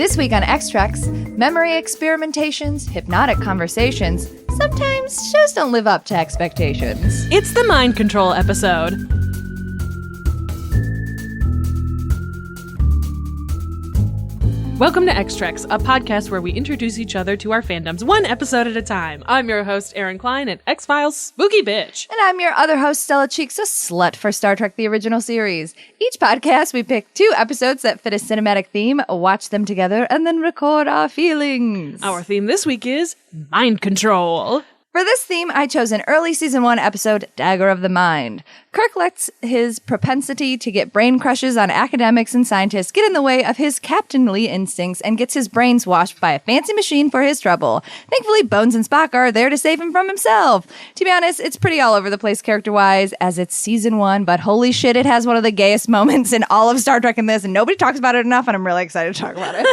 This week on X-Treks, memory experimentations, hypnotic conversations. Sometimes shows don't live up to expectations. It's the mind control episode. Welcome to X-Treks, a podcast where we introduce each other to our fandoms one episode at a time. I'm your host, Erin Cline, an X-Files spooky bitch. And I'm your other host, Stella Cheeks, a slut for Star Trek the original series. Each podcast, we pick 2 episodes that fit a cinematic theme, watch them together, and then record our feelings. Our theme this week is mind control. For this theme, I chose an early season 1 episode, Dagger of the Mind. Kirk lets his propensity to get brain crushes on academics and scientists get in the way of his captainly instincts and gets his brains washed by a fancy machine for his trouble. Thankfully, Bones and Spock are there to save him from himself. To be honest, it's pretty all over the place character-wise, as it's season 1, but holy shit, it has one of the gayest moments in all of Star Trek in this, and nobody talks about it enough, and I'm really excited to talk about it.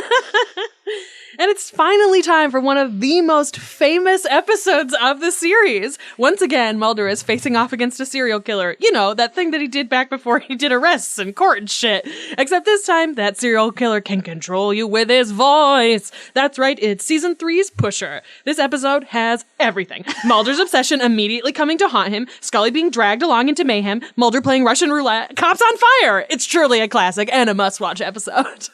And it's finally time for one of the most famous episodes of the series. Once again, Mulder is facing off against a serial killer. You know, that thing that he did back before he did arrests and court and shit. Except this time, that serial killer can control you with his voice. That's right, it's season 3's Pusher. This episode has everything. Mulder's obsession immediately coming to haunt him, Scully being dragged along into mayhem, Mulder playing Russian roulette, cops on fire. It's truly a classic and a must-watch episode.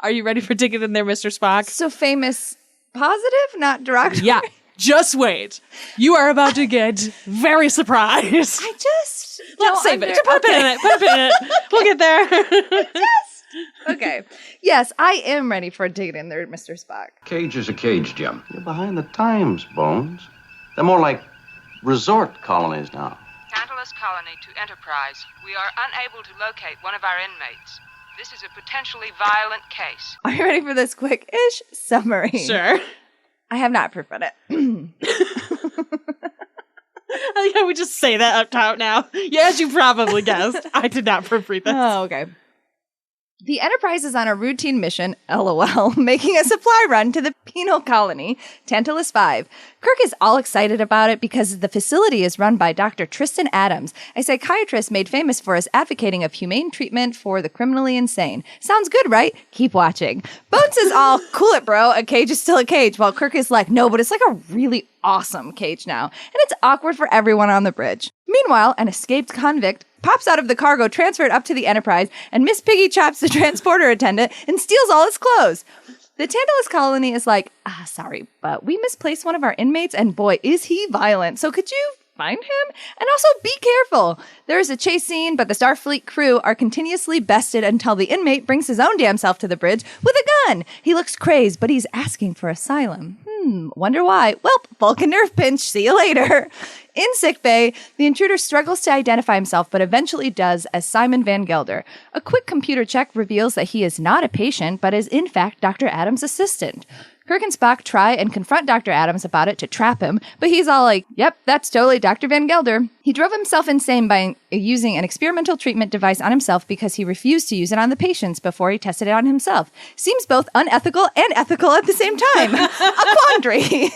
Are you ready for digging in there, Mr. Spock? So famous positive, not derogatory? Yeah, just wait. You are about to get very surprised. I just... Let's save it. Put a pin in it. Put a pin in it. We'll get there. Okay. Yes, I am ready for digging in there, Mr. Spock. Cage is a cage, Jim. You're behind the times, Bones. They're more like resort colonies now. Tantalus Colony to Enterprise. We are unable to locate one of our inmates. This is a potentially violent case. Are you ready for this quick-ish summary? Sure. I have not proofread it. I think I would just say that up top now. Yeah, as you probably guessed, I did not proofread this. Oh, okay. The Enterprise is on a routine mission, LOL, making a supply run to the penal colony, Tantalus 5. Kirk is all excited about it because the facility is run by Dr. Tristan Adams, a psychiatrist made famous for his advocating of humane treatment for the criminally insane. Sounds good, right? Keep watching. Bones is all, cool it, bro, a cage is still a cage, while Kirk is like, no, but it's like a really awesome cage now, and it's awkward for everyone on the bridge. Meanwhile, an escaped convict pops out of the cargo transferred up to the Enterprise, and Miss Piggy chops the transporter attendant and steals all his clothes. The Tantalus colony is like, sorry, but we misplaced one of our inmates, and boy, is he violent. So could you find him? And also be careful. There is a chase scene, but the Starfleet crew are continuously bested until the inmate brings his own damn self to the bridge with a gun. He looks crazed, but he's asking for asylum. Wonder why. Well, Vulcan nerve pinch. See you later. In sickbay, the intruder struggles to identify himself, but eventually does as Simon Van Gelder. A quick computer check reveals that he is not a patient, but is in fact Dr. Adams' assistant. Kirk and Spock try and confront Dr. Adams about it to trap him, but he's all like, yep, that's totally Dr. Van Gelder. He drove himself insane by using an experimental treatment device on himself because he refused to use it on the patients before he tested it on himself. Seems both unethical and ethical at the same time. A quandary.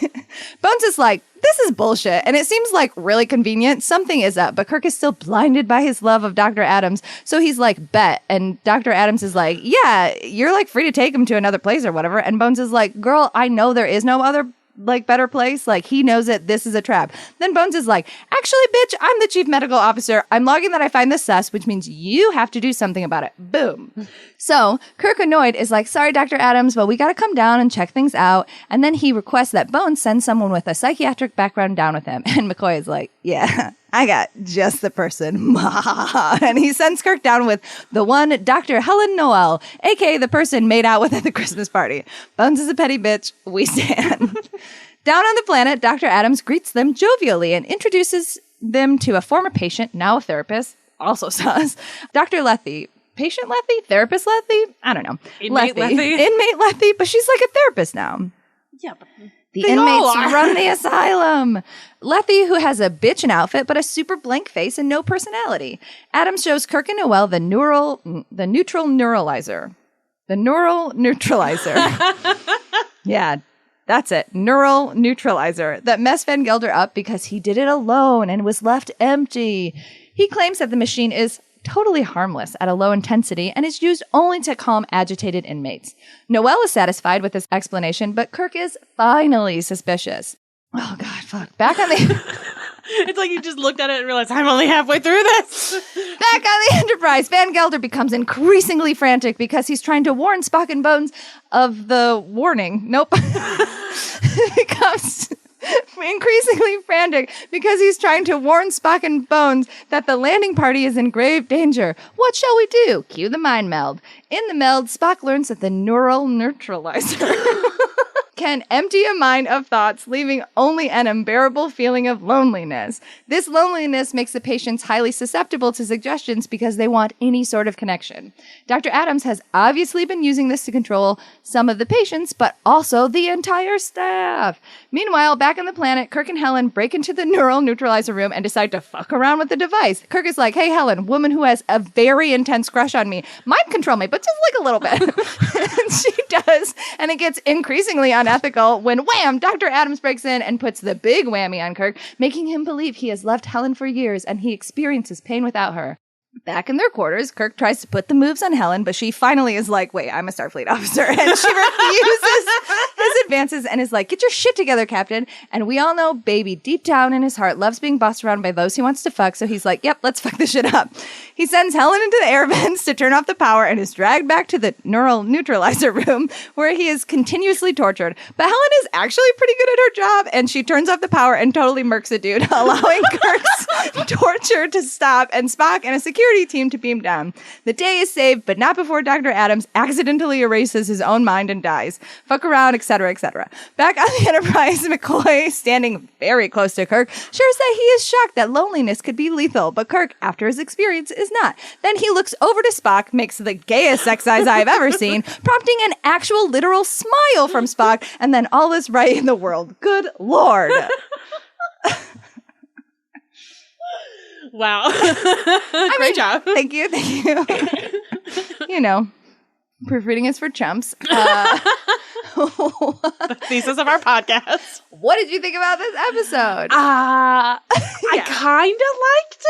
Bones is like, this is bullshit, and it seems like really convenient. Something is up, but Kirk is still blinded by his love of Dr. Adams, so he's like, bet. And Dr. Adams is like, yeah, you're like free to take him to another place or whatever. And Bones is like, girl, I know there is no other like better place. Like, he knows it. This is a trap. Then Bones is like, actually, bitch, I'm the chief medical officer. I'm logging that I find this sus, which means you have to do something about it. Boom. So Kirk, annoyed, is like, sorry, Dr. Adams, but we got to come down and check things out. And then he requests that Bones send someone with a psychiatric background down with him. And McCoy is like, yeah, I got just the person. And he sends Kirk down with the one Dr. Helen Noel, aka the person made out with at the Christmas party. Bones is a petty bitch. We stand. Down on the planet, Dr. Adams greets them jovially and introduces them to a former patient, now a therapist, also sus, Dr. Lethe. Patient Lethe? Therapist Lethe? I don't know. Inmate Lethe? Inmate Lethe, but she's like a therapist now. Yeah, but the inmates run the asylum. Lethe, who has a bitchin' outfit, but a super blank face and no personality. Adams shows Kirk and Noel the neutral neuralizer. The neural neutralizer. Yeah, that's it. Neural neutralizer that messed Van Gelder up because he did it alone and was left empty. He claims that the machine is totally harmless at a low intensity and is used only to calm agitated inmates. Noelle is satisfied with this explanation, but Kirk is finally suspicious. Oh, God, fuck. Back on the... It's like you just looked at it and realized, I'm only halfway through this. Back on the Enterprise, Van Gelder becomes increasingly frantic because he's trying to warn Spock and Bones of the warning. Nope. Becomes increasingly frantic because he's trying to warn Spock and Bones that the landing party is in grave danger. What shall we do? Cue the mind meld. In the meld, Spock learns that the neural neutralizer can empty a mind of thoughts, leaving only an unbearable feeling of loneliness. This loneliness makes the patients highly susceptible to suggestions because they want any sort of connection. Dr. Adams has obviously been using this to control some of the patients, but also the entire staff. Meanwhile, back on the planet, Kirk and Helen break into the neural neutralizer room and decide to fuck around with the device. Kirk is like, hey, Helen, woman who has a very intense crush on me, mind control me, but just like a little bit. And she does, and it gets increasingly unethical when, wham, Dr. Adams breaks in and puts the big whammy on Kirk, making him believe he has left Helen for years and he experiences pain without her. Back in their quarters, Kirk tries to put the moves on Helen, but she finally is like, wait, I'm a Starfleet officer. And she refuses his advances and is like, get your shit together, Captain. And we all know baby deep down in his heart loves being bossed around by those he wants to fuck. So he's like, yep, let's fuck this shit up. He sends Helen into the air vents to turn off the power and is dragged back to the neural neutralizer room where he is continuously tortured. But Helen is actually pretty good at her job and she turns off the power and totally murks a dude, allowing Kirk's torture to stop and Spock and a security team to beam down. The day is saved, but not before Dr. Adams accidentally erases his own mind and dies. Fuck around, etc., etc. Back on the Enterprise, McCoy, standing very close to Kirk, shares that he is shocked that loneliness could be lethal, but Kirk, after his experience, is not. Then he looks over to Spock, makes the gayest sex eyes I've ever seen, prompting an actual literal smile from Spock, and then all is right in the world. Good Lord. Wow. Great job. Thank you. You know, proofreading is for chumps. The thesis of our podcast. What did you think about this episode? I kind of liked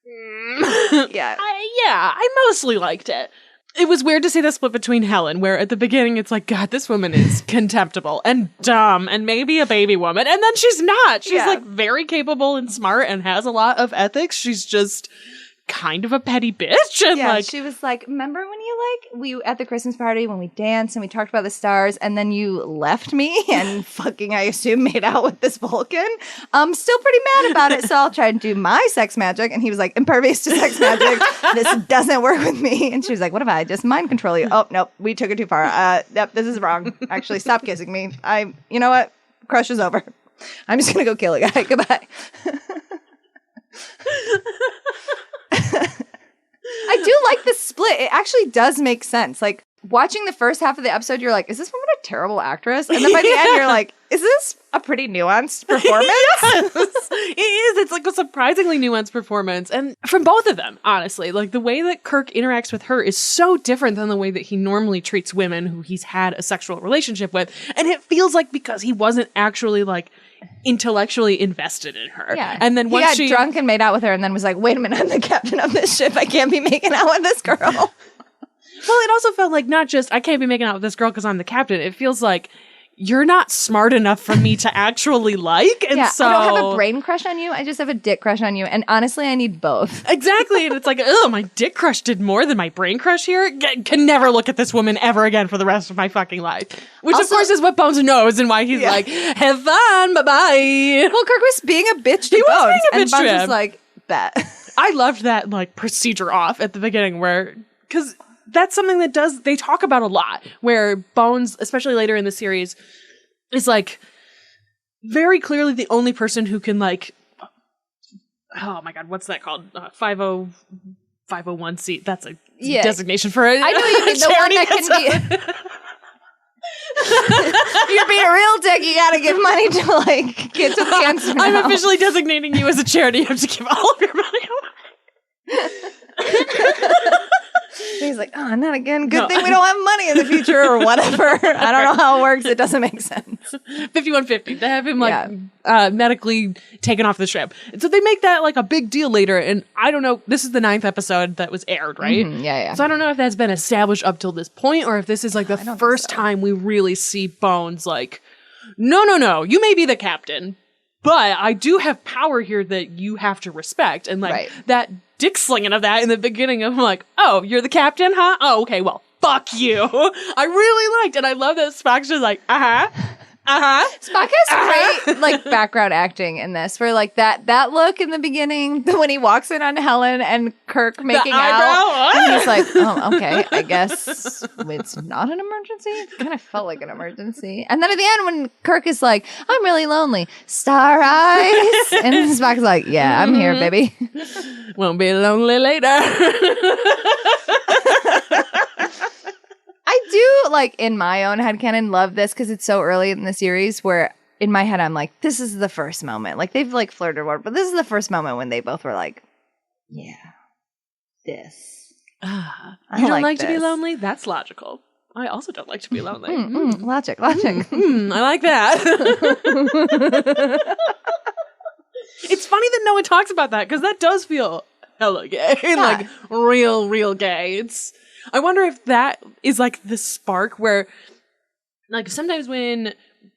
it. Yeah. I mostly liked it. It was weird to see the split between Helen, where at the beginning it's like, God, this woman is contemptible and dumb and maybe a baby woman. And then she's not. She's like very capable and smart and has a lot of ethics. She's just kind of a petty bitch. And yeah, she was like, remember when we at the Christmas party when we danced and we talked about the stars and then you left me and fucking, I assume, made out with this Vulcan? I'm still pretty mad about it, so I'll try and do my sex magic. And he was like, impervious to sex magic. This doesn't work with me. And she was like, what if I just mind control you? Oh, nope, we took it too far. Yep, this is wrong. Actually, stop kissing me. You know what? Crush is over. I'm just going to go kill a guy. Goodbye. I do like the split. It actually does make sense. Like, watching the first half of the episode, you're like, is this woman a terrible actress? And then by the end, you're like, is this a pretty nuanced performance? Yes, it is. It's like a surprisingly nuanced performance. And from both of them, honestly, like the way that Kirk interacts with her is so different than the way that he normally treats women who he's had a sexual relationship with. And it feels like because he wasn't actually like intellectually invested in her. Yeah. And then once he got drunk and made out with her and then was like, wait a minute, I'm the captain of this ship. I can't be making out with this girl. Well, it also felt like not just, I can't be making out with this girl because I'm the captain. It feels like you're not smart enough for me to actually like. And so I don't have a brain crush on you. I just have a dick crush on you. And honestly, I need both. Exactly. And it's like, oh, my dick crush did more than my brain crush here. Can never look at this woman ever again for the rest of my fucking life. Which, also, of course, is what Bones knows and why he's like, have fun, bye-bye. Well, Kirk was being a bitch to Bones. And Bones was like, bet. I loved that, like, procedure off at the beginning where, because that's something that they talk about a lot, where Bones, especially later in the series, is like very clearly the only person who can like, oh my God, what's that called? 501c. That's a designation for it. I know you mean the one that can be. You're being a real dick. You gotta give money to like kids with cancer. I'm officially designating you as a charity. You have to give all of your money away. He's like, oh, not again. Good thing we don't have money in the future or whatever. I don't know how it works. It doesn't make sense. 5150 to have him medically taken off the ship. And so they make that like a big deal later. And I don't know. This is the 9th episode that was aired, right? Yeah. So I don't know if that's been established up till this point or if this is like the first time we really see Bones like, no, you may be the captain, but I do have power here that you have to respect. And like that dick slinging of that in the beginning of like, oh, you're the captain, huh? Oh, okay, well, fuck you. I really liked it. I love that Spock's just like, Spock has great like background acting in this, where like that look in the beginning when he walks in on Helen and Kirk making out, and he's like, oh, okay, I guess it's not an emergency. It kind of felt like an emergency. And then at the end when Kirk is like, I'm really lonely, star eyes, and Spock's like, yeah, I'm here, baby. Won't be lonely later. I do, like, in my own headcanon, love this because it's so early in the series where in my head I'm like, this is the first moment. Like, they've, like, flirted more, but this is the first moment when they both were like, yeah, this. You don't like to be lonely? That's logical. I also don't like to be lonely. Logic. I like that. It's funny that no one talks about that because that does feel hella gay. Like, real gay. I wonder if that is like the spark where, like, sometimes when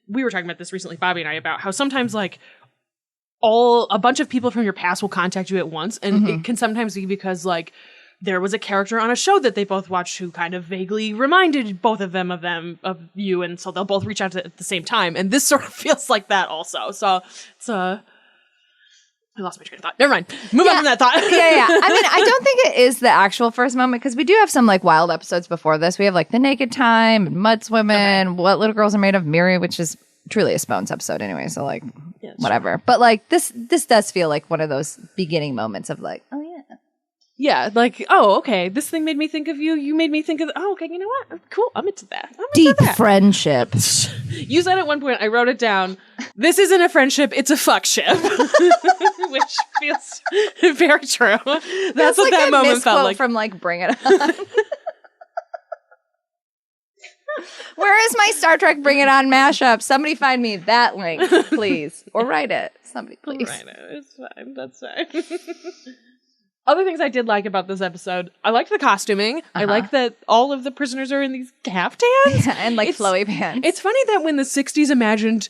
we were talking about this recently, Bobby and I, about how sometimes like a bunch of people from your past will contact you at once. And it can sometimes be because like there was a character on a show that they both watched who kind of vaguely reminded both of them of you. And so they'll both reach out at the same time. And this sort of feels like that also. So it's I lost my train of thought. Never mind. Move on from that thought. Yeah. I mean, I don't think it is the actual first moment because we do have some like wild episodes before this. We have like The Naked Time, Mud Swimming, What Little Girls Are Made of, Miri, which is truly a Spones episode anyway. So like, whatever. Sure. But like this does feel like one of those beginning moments of like, oh yeah. Yeah, like, oh, okay, this thing made me think of you. You made me think of, oh, okay, you know what? Cool, I'm into that. Deep friendship. You said at one point, I wrote it down, this isn't a friendship, it's a fuck ship. Which feels very true. That's what like that moment felt like. From like Bring It On. Where is my Star Trek Bring It On mashup? Somebody find me that link, please. Or write it. Somebody, please. Write it. It's fine. That's fine. Other things I did like about this episode, I liked the costuming. I like that all of the prisoners are in these caftans. And like flowy pants. It's funny that when the 60s imagined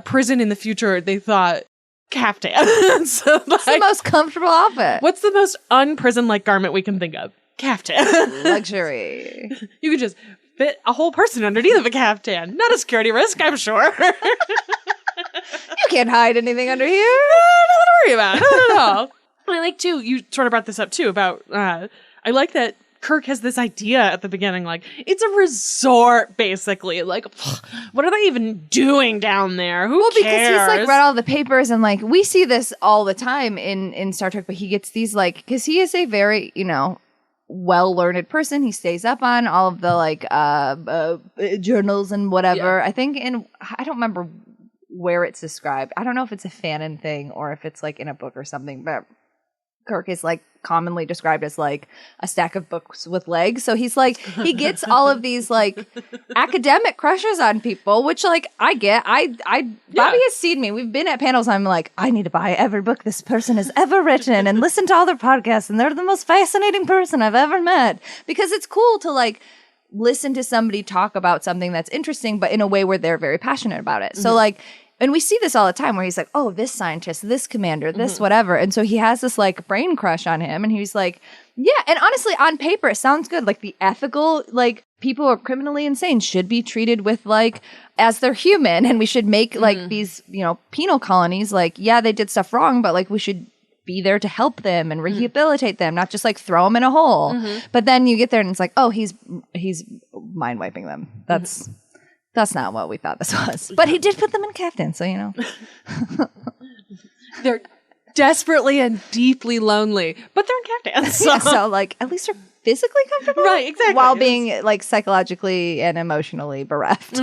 prison in the future, they thought caftan. So, like, it's the most comfortable outfit. What's the most unprison-like garment we can think of? Caftan. Luxury. You could just fit a whole person underneath of a caftan. Not a security risk, I'm sure. You can't hide anything under here. Nothing to worry about. Not at all. I like, too, you sort of brought this up, too, about, I like that Kirk has this idea at the beginning, like, it's a resort, basically. Like, what are they even doing down there? Who cares? Because he's, like, read all the papers, and, like, we see this all the time in Star Trek, but he gets these, like, because he is a very, well-learned person. He stays up on all of the, like, journals and whatever. I think I don't remember where it's described. I don't know if it's a fanon thing or if it's, like, in a book or something, but Kirk is like commonly described as like a stack of books with legs. So he's like, he gets all of these like academic crushes on people, which like I get. Bobby has seen me. We've been at panels. I'm like, I need to buy every book this person has ever written and listen to all their podcasts. And they're the most fascinating person I've ever met, because it's cool to like listen to somebody talk about something that's interesting, but in a way where they're very passionate about it. So like, and we see this all the time where he's like, oh, this scientist, this commander, this whatever. And so he has this like brain crush on him. And he's like, yeah. And honestly, on paper, it sounds good. Like the ethical, like people who are criminally insane should be treated with like, as they're human. And we should make like these, penal colonies. Like, yeah, they did stuff wrong, but like we should be there to help them and rehabilitate them, not just like throw them in a hole. But then you get there and it's like, oh, he's mind wiping them. That's not what we thought this was. But he did put them in caftans, so They're desperately and deeply lonely, but they're in caftans. So like, at least they're physically comfortable. Right, exactly. While being like psychologically and emotionally bereft.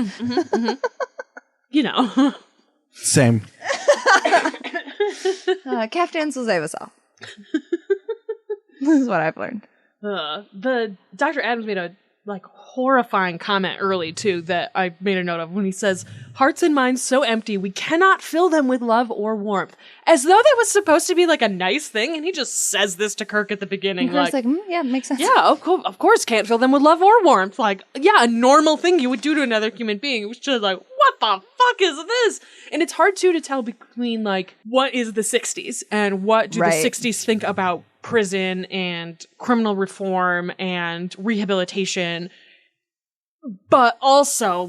Same. Caftans will save us all. This is what I've learned. The Dr. Adams made a horrifying comment early too that I made a note of when he says, "Hearts and minds so empty we cannot fill them with love or warmth," as though that was supposed to be a nice thing, and he just says this to Kirk at the beginning. And Kirk's yeah, it makes sense. Yeah, of course, can't fill them with love or warmth. A normal thing you would do to another human being. It was just what the fuck is this? And it's hard too to tell between what is the 60s and what do the 60s think about prison and criminal reform and rehabilitation, but also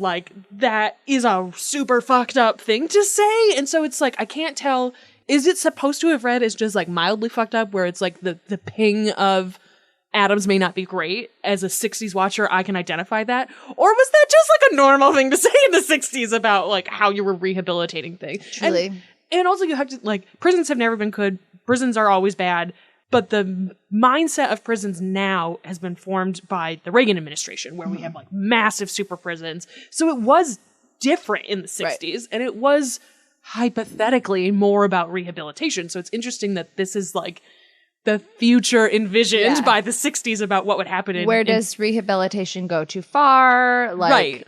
that is a super fucked up thing to say. And so it's I can't tell, is it supposed to have read as just mildly fucked up, where it's the ping of Adams may not be great? As a 60s watcher, I can identify that. Or was that just a normal thing to say in the 60s about how you were rehabilitating things? Truly. And also you have to prisons have never been good. Prisons are always bad. But the mindset of prisons now has been formed by the Reagan administration, where we have massive super prisons. So it was different in the 60s, and it was hypothetically more about rehabilitation. So it's interesting that this is the future envisioned by the 60s about what would happen in... Where does rehabilitation go too far?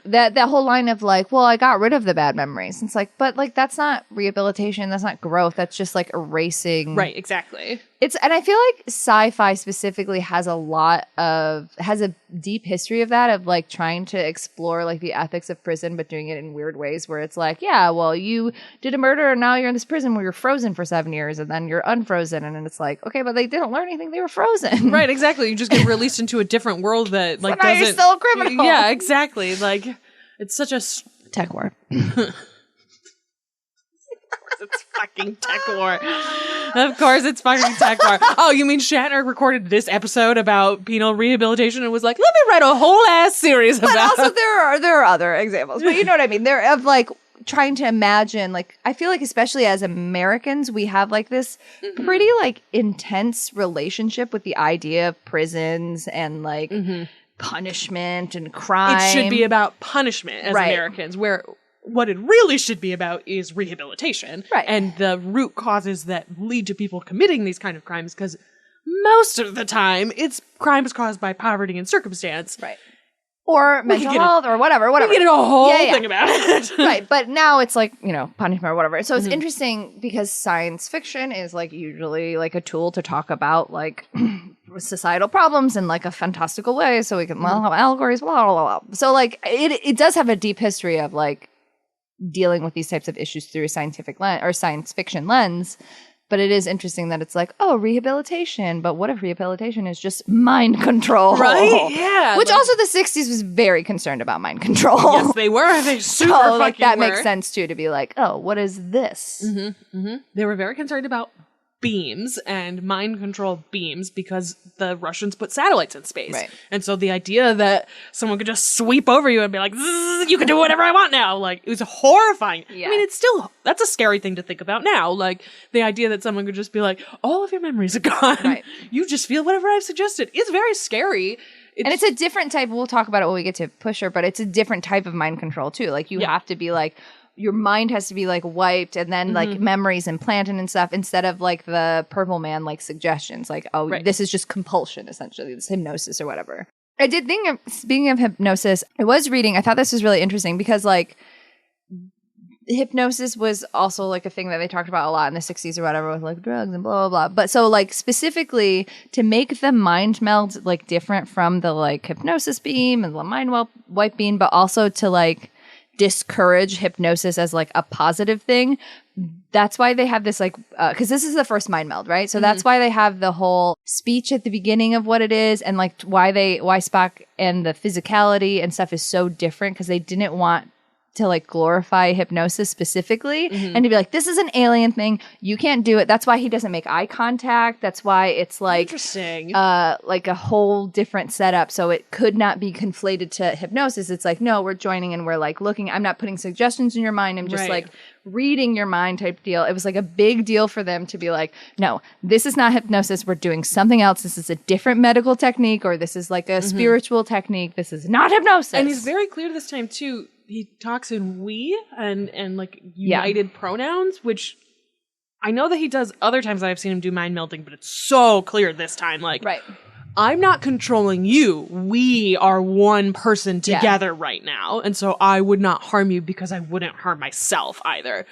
That whole line of well, I got rid of the bad memories. It's but that's not rehabilitation. That's not growth. That's just erasing. Right, exactly. And I feel sci-fi specifically has a deep history of that, of trying to explore the ethics of prison, but doing it in weird ways where it's yeah, well, you did a murder and now you're in this prison where you're frozen for 7 years and then you're unfrozen. And then it's okay, but they didn't learn anything. They were frozen. Right, exactly. You just get released into a different world that so now you're still a criminal. Yeah, exactly. It's such a... Tech war. It's fucking tech war. Of course it's fucking tech war. Oh, you mean Shatner recorded this episode about penal rehabilitation and was let me write a whole ass series about it. But also there are other examples. But you know what I mean? They're of trying to imagine, I feel especially as Americans, we have this pretty intense relationship with the idea of prisons and punishment and crime. It should be about punishment as Americans, where what it really should be about is rehabilitation and the root causes that lead to people committing these kind of crimes, because most of the time it's crimes caused by poverty and circumstance. Right. Or mental health or whatever. We get a whole thing about it. Right. But now it's punishment or whatever. So it's interesting because science fiction is usually a tool to talk about societal problems in a fantastical way. So we can have allegories, blah, blah, blah. So it does have a deep history of dealing with these types of issues through a scientific lens or science fiction lens. But it is interesting that it's rehabilitation. But what if rehabilitation is just mind control? Right? Yeah. Which also the 60s was very concerned about mind control. Yes, they were. They super fucking that were. Makes sense too, to be what is this? They were very concerned about beams and mind control beams because the Russians put satellites in space. Right. And so the idea that someone could just sweep over you and be you can do whatever I want now, it was horrifying. Yeah. I mean, that's a scary thing to think about now. The idea that someone could just be all of your memories are gone. Right. You just feel whatever I've suggested. It's very scary. And it's a different type, we'll talk about it when we get to Pusher, but it's a different type of mind control too. You have to be your mind has to be wiped and then memories implanted and stuff instead of the Purple Man suggestions this is just compulsion, essentially, this hypnosis or whatever. I did think of, speaking of hypnosis, I thought this was really interesting because hypnosis was also a thing that they talked about a lot in the 60s or whatever with drugs and blah blah blah. But so specifically to make the mind meld different from the hypnosis beam and the mind wipe beam, but also to discourage hypnosis as a positive thing. That's why they have this because this is the first mind meld, right? So that's why they have the whole speech at the beginning of what it is and why Spock and the physicality and stuff is so different, because they didn't want to glorify hypnosis specifically and to be this is an alien thing, you can't do it. That's why he doesn't make eye contact. That's why it's interesting. A whole different setup, so it could not be conflated to hypnosis. It's no, we're joining and we're looking. I'm not putting suggestions in your mind. I'm just reading your mind type deal. It was a big deal for them to be no, this is not hypnosis. We're doing something else. This is a different medical technique, or this is a spiritual technique. This is not hypnosis. And he's very clear this time too. He talks in we and united pronouns, which I know that he does other times that I've seen him do mind melding, but it's so clear this time. Right. I'm not controlling you. We are one person together right now. And so I would not harm you because I wouldn't harm myself either.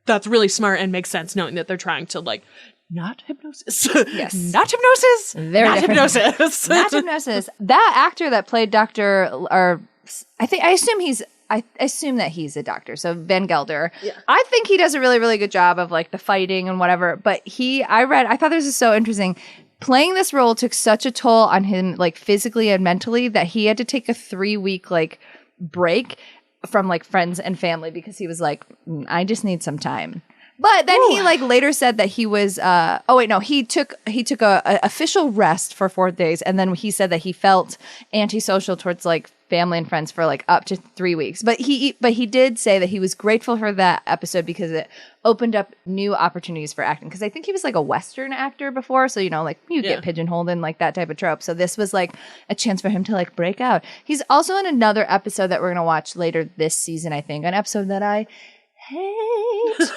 That's really smart and makes sense knowing that they're trying to like, not hypnosis. Yes. Not hypnosis. Very not different. hypnosis. Not hypnosis. That actor that played Dr. or I assume that he's a doctor. So Ben Gelder. Yeah. I think he does a really, really good job of like the fighting and whatever. But I thought this was so interesting. Playing this role took such a toll on him, like physically and mentally, that he had to take a 3-week like break from like friends and family because he was like, I just need some time. But then he like later said that he was he took a official rest for 4 days, and then he said that he felt antisocial towards like family and friends for like up to 3 weeks. But he did say that he was grateful for that episode because it opened up new opportunities for acting. Because I think he was like a Western actor before, so like you get pigeonholed in like that type of trope. So this was like a chance for him to like break out. He's also in another episode that we're gonna watch later this season, I think, an episode that I hate.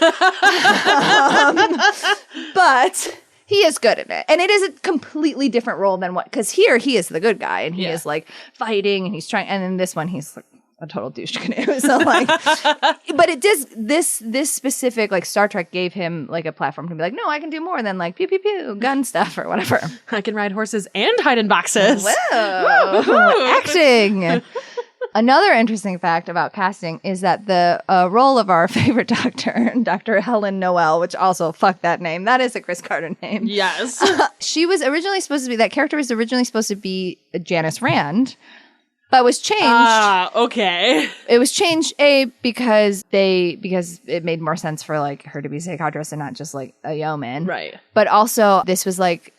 But he is good at it. And it is a completely different role than because here he is the good guy and he is like fighting and he's trying. And in this one, he's like a total douche canoe. So like, but it does this specific like Star Trek gave him like a platform to be like, no, I can do more than like pew pew pew gun stuff or whatever. I can ride horses and hide in boxes. Whoa, acting. Another interesting fact about casting is that the role of our favorite doctor, Dr. Helen Noel, which also, fuck that name. That is a Chris Carter name. Yes. She was originally supposed to be, that character was originally supposed to be Janice Rand, but was changed. Okay. It was changed, because it made more sense for like her to be a psychiatrist and not just like a yeoman. Right. But also, this was like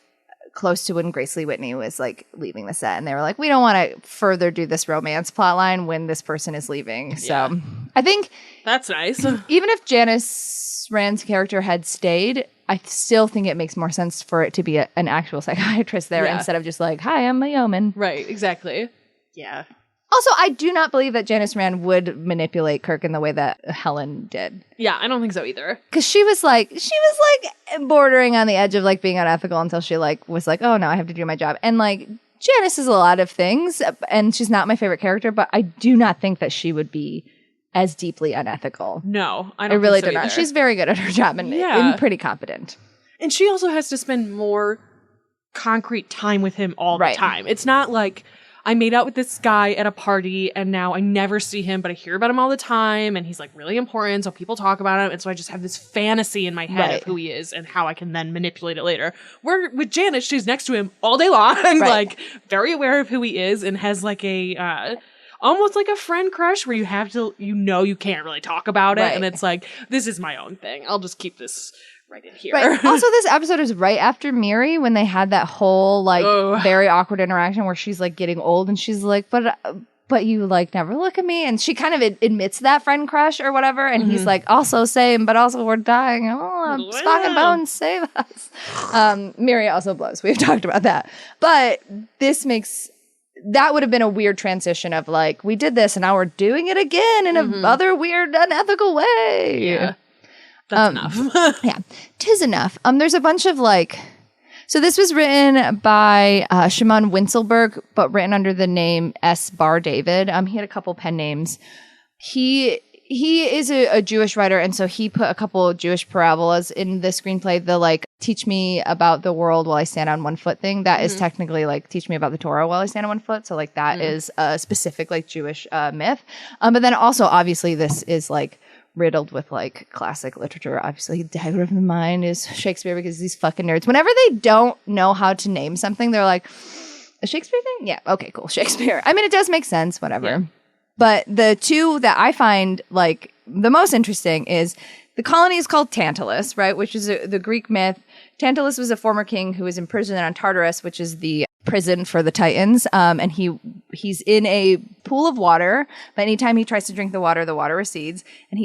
close to when Grace Lee Whitney was like leaving the set, and they were like, we don't want to further do this romance plotline when this person is leaving. So I think that's nice. Even if Janice Rand's character had stayed, I still think it makes more sense for it to be an actual psychiatrist there instead of just like, hi, I'm a yeoman. Right, exactly. Yeah. Also, I do not believe that Janice Rand would manipulate Kirk in the way that Helen did. Yeah, I don't think so either. Because she was like bordering on the edge of like being unethical until she like was like, oh no, I have to do my job. And like Janice is a lot of things, and she's not my favorite character, but I do not think that she would be as deeply unethical. No, I really think so do not. either. She's very good at her job and pretty competent. And she also has to spend more concrete time with him all the time. It's not like I made out with this guy at a party and now I never see him, but I hear about him all the time and he's like really important, so people talk about him, and so I just have this fantasy in my head of who he is and how I can then manipulate it later. Where with Janice, she's next to him all day long, like very aware of who he is and has like a almost like a friend crush where you have to, you can't really talk about it, and it's like, this is my own thing. I'll just keep this right in here. Right. Also, this episode is right after Miri, when they had that whole like very awkward interaction where she's like getting old and she's like, but you like never look at me, and she kind of admits that friend crush or whatever, and he's like, also same, but also we're dying. Oh, stock and bones, save us. Miri also blows. We've talked about that, but this makes. That would have been a weird transition of like, we did this and now we're doing it again in a other weird, unethical way. Yeah. That's enough. Yeah, 'tis enough. There's a bunch of like, so this was written by Shimon Winselberg, but written under the name S. Bar David. He had a couple pen names. He is a Jewish writer, and so he put a couple of Jewish parabolas in the screenplay. The like, teach me about the world while I stand on one foot thing. That is technically like, teach me about the Torah while I stand on one foot. So like that is a specific like Jewish myth. But then also obviously this is like riddled with like classic literature. Obviously, Dagger of the Mind is Shakespeare, because these fucking nerds, whenever they don't know how to name something, they're like, a Shakespeare thing? Yeah, okay, cool, Shakespeare. I mean, it does make sense, whatever. Yeah. But the two that I find like the most interesting is the colony is called Tantalus, right? Which is the Greek myth. Tantalus was a former king who was imprisoned on Tartarus, which is the prison for the Titans. And he's in a pool of water, but anytime he tries to drink the water recedes. And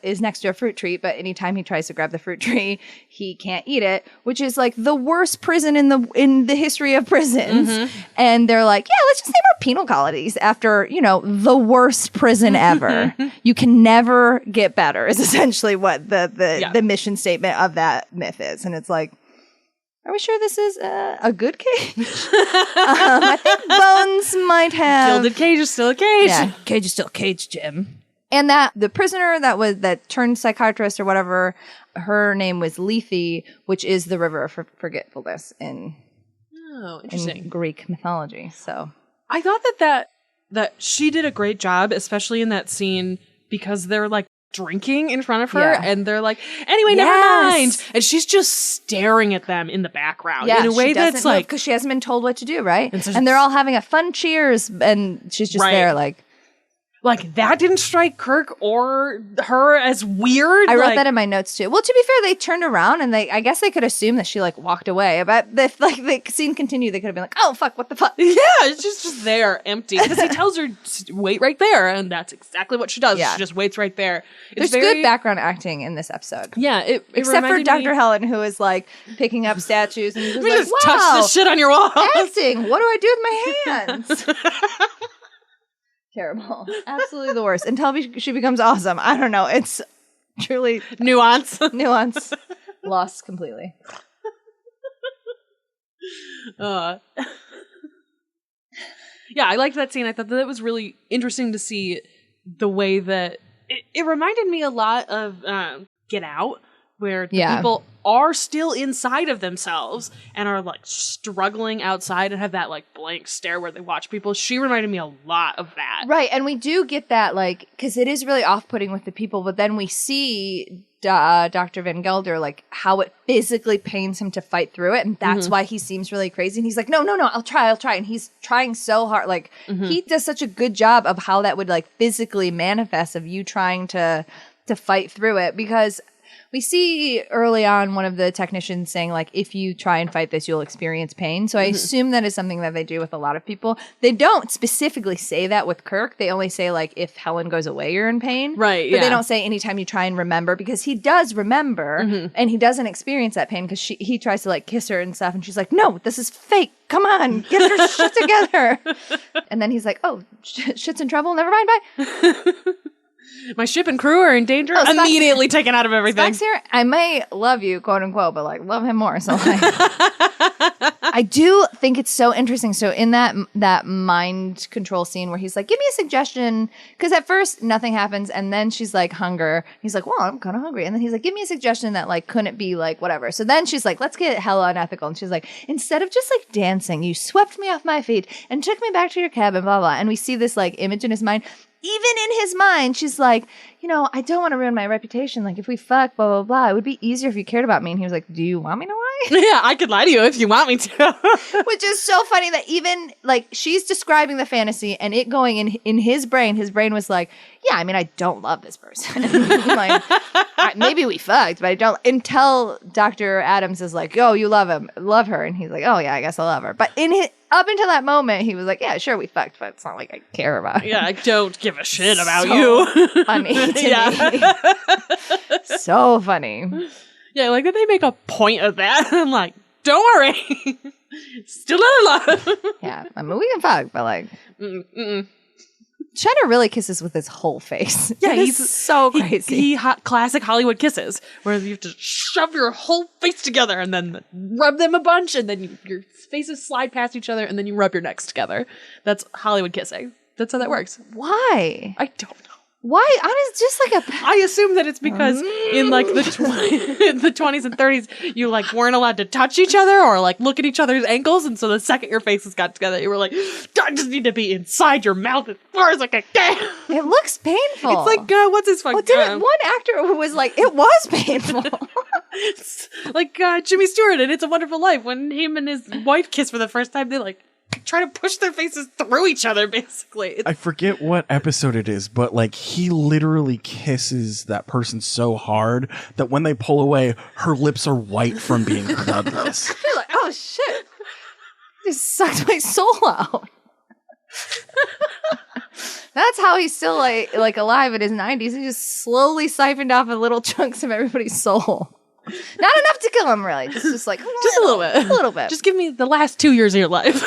is next to a fruit tree, but anytime he tries to grab the fruit tree, he can't eat it, which is like the worst prison in the history of prisons. And they're like, yeah, let's just name our penal colonies after, the worst prison ever. You can never get better is essentially what the mission statement of that myth is. And it's like, Are we sure this is a good cage? I think Bones might have... Gilded cage is still a cage. Yeah, cage is still a cage, Jim. And that the prisoner that turned psychiatrist or whatever, her name was Lethe, which is the river of forgetfulness in Greek mythology. So I thought that she did a great job, especially in that scene, because they're like drinking in front of her and they're like, anyway, never mind. And she's just staring at them in the background in a way that's like, because she hasn't been told what to do, right? And they're all having a fun cheers and she's just there like that didn't strike Kirk or her as weird. I wrote that in my notes too. Well, to be fair, they turned around and I guess they could assume that she like walked away. But if the scene continued, they could have been like, "Oh fuck, what the fuck?" Yeah, it's just there, empty. Because he tells her, "Wait right there," and that's exactly what she does. Yeah. She just waits right there. There's good background acting in this episode. Yeah, except for Dr. Helen, who is like picking up statues and just like, just touch this shit on your wall. Acting. What do I do with my hands? Terrible. Absolutely the worst. Until she becomes awesome. I don't know. It's truly... Nuance. Lost completely. Yeah, I liked that scene. I thought that it was really interesting to see the way that... It reminded me a lot of Get Out, where the people are still inside of themselves and are like struggling outside and have that like blank stare where they watch people. She reminded me a lot of that. Right. And we do get that like, because it is really off-putting with the people, but then we see Dr. Van Gelder, like how it physically pains him to fight through it. And that's why he seems really crazy. And he's like, no, I'll try. And he's trying so hard. Like he does such a good job of how that would like physically manifest of you trying to fight through it, because we see early on one of the technicians saying, like, if you try and fight this, you'll experience pain. So I assume that is something that they do with a lot of people. They don't specifically say that with Kirk. They only say, like, if Helen goes away, you're in pain. Right, But they don't say anytime you try and remember, because he does remember, and he doesn't experience that pain, because he tries to, like, kiss her and stuff, and she's like, no, this is fake. Come on, get your shit together. And then he's like, oh, shit's in trouble. Never mind, bye. My ship and crew are in danger. Immediately taken out of everything. Spock's here. I may love you, quote unquote, but like love him more. So like, I do think it's so interesting. So in that mind control scene where he's like, give me a suggestion, because at first nothing happens, and then she's like, hunger. He's like, well, I'm kind of hungry, and then he's like, give me a suggestion that like couldn't be like whatever. So then she's like, let's get hella unethical, and she's like, instead of just like dancing, you swept me off my feet and took me back to your cabin, blah blah. And we see this like image in his mind. Even in his mind, she's like, I don't want to ruin my reputation. Like, if we fuck, blah, blah, blah, it would be easier if you cared about me. And he was like, do you want me to lie? Yeah, I could lie to you if you want me to. Which is so funny that even, like, she's describing the fantasy and it going in his brain was like, yeah, I mean, I don't love this person. Like, maybe we fucked, but I don't. Until Dr. Adams is like, oh, you love her. And he's like, oh, yeah, I guess I love her. But up until that moment, he was like, yeah, sure, we fucked, but it's not like I care about her. Yeah, I don't give a shit about you. Funny to me. So funny. Yeah, like that they make a point of that. I'm like, don't worry. Still in love. Yeah, I mean, we can fuck, but like... Cheddar really kisses with his whole face. Yeah, he's so crazy. Classic Hollywood kisses, where you have to shove your whole face together and then rub them a bunch, and then your faces slide past each other, and then you rub your necks together. That's Hollywood kissing. That's how that works. Why? I don't know. Why? It's just like I assume that it's because in like the 20s and 30s, you like weren't allowed to touch each other or like look at each other's ankles, and so the second your faces got together, you were like, I just need to be inside your mouth as far as I can get. It looks painful. It's like what's his fucking? Well, one actor was like, it was painful. It's like Jimmy Stewart in It's a Wonderful Life, when him and his wife kiss for the first time, they like try to push their faces through each other, basically. I forget what episode it is, but like he literally kisses that person so hard that when they pull away, her lips are white from being bloodless. You're like, oh shit. Just sucked my soul out. That's how he's still like alive in his 90s. He just slowly siphoned off little chunks of everybody's soul. Not enough to kill him, really. Just like just a little bit. A little bit. Just give me the last 2 years of your life.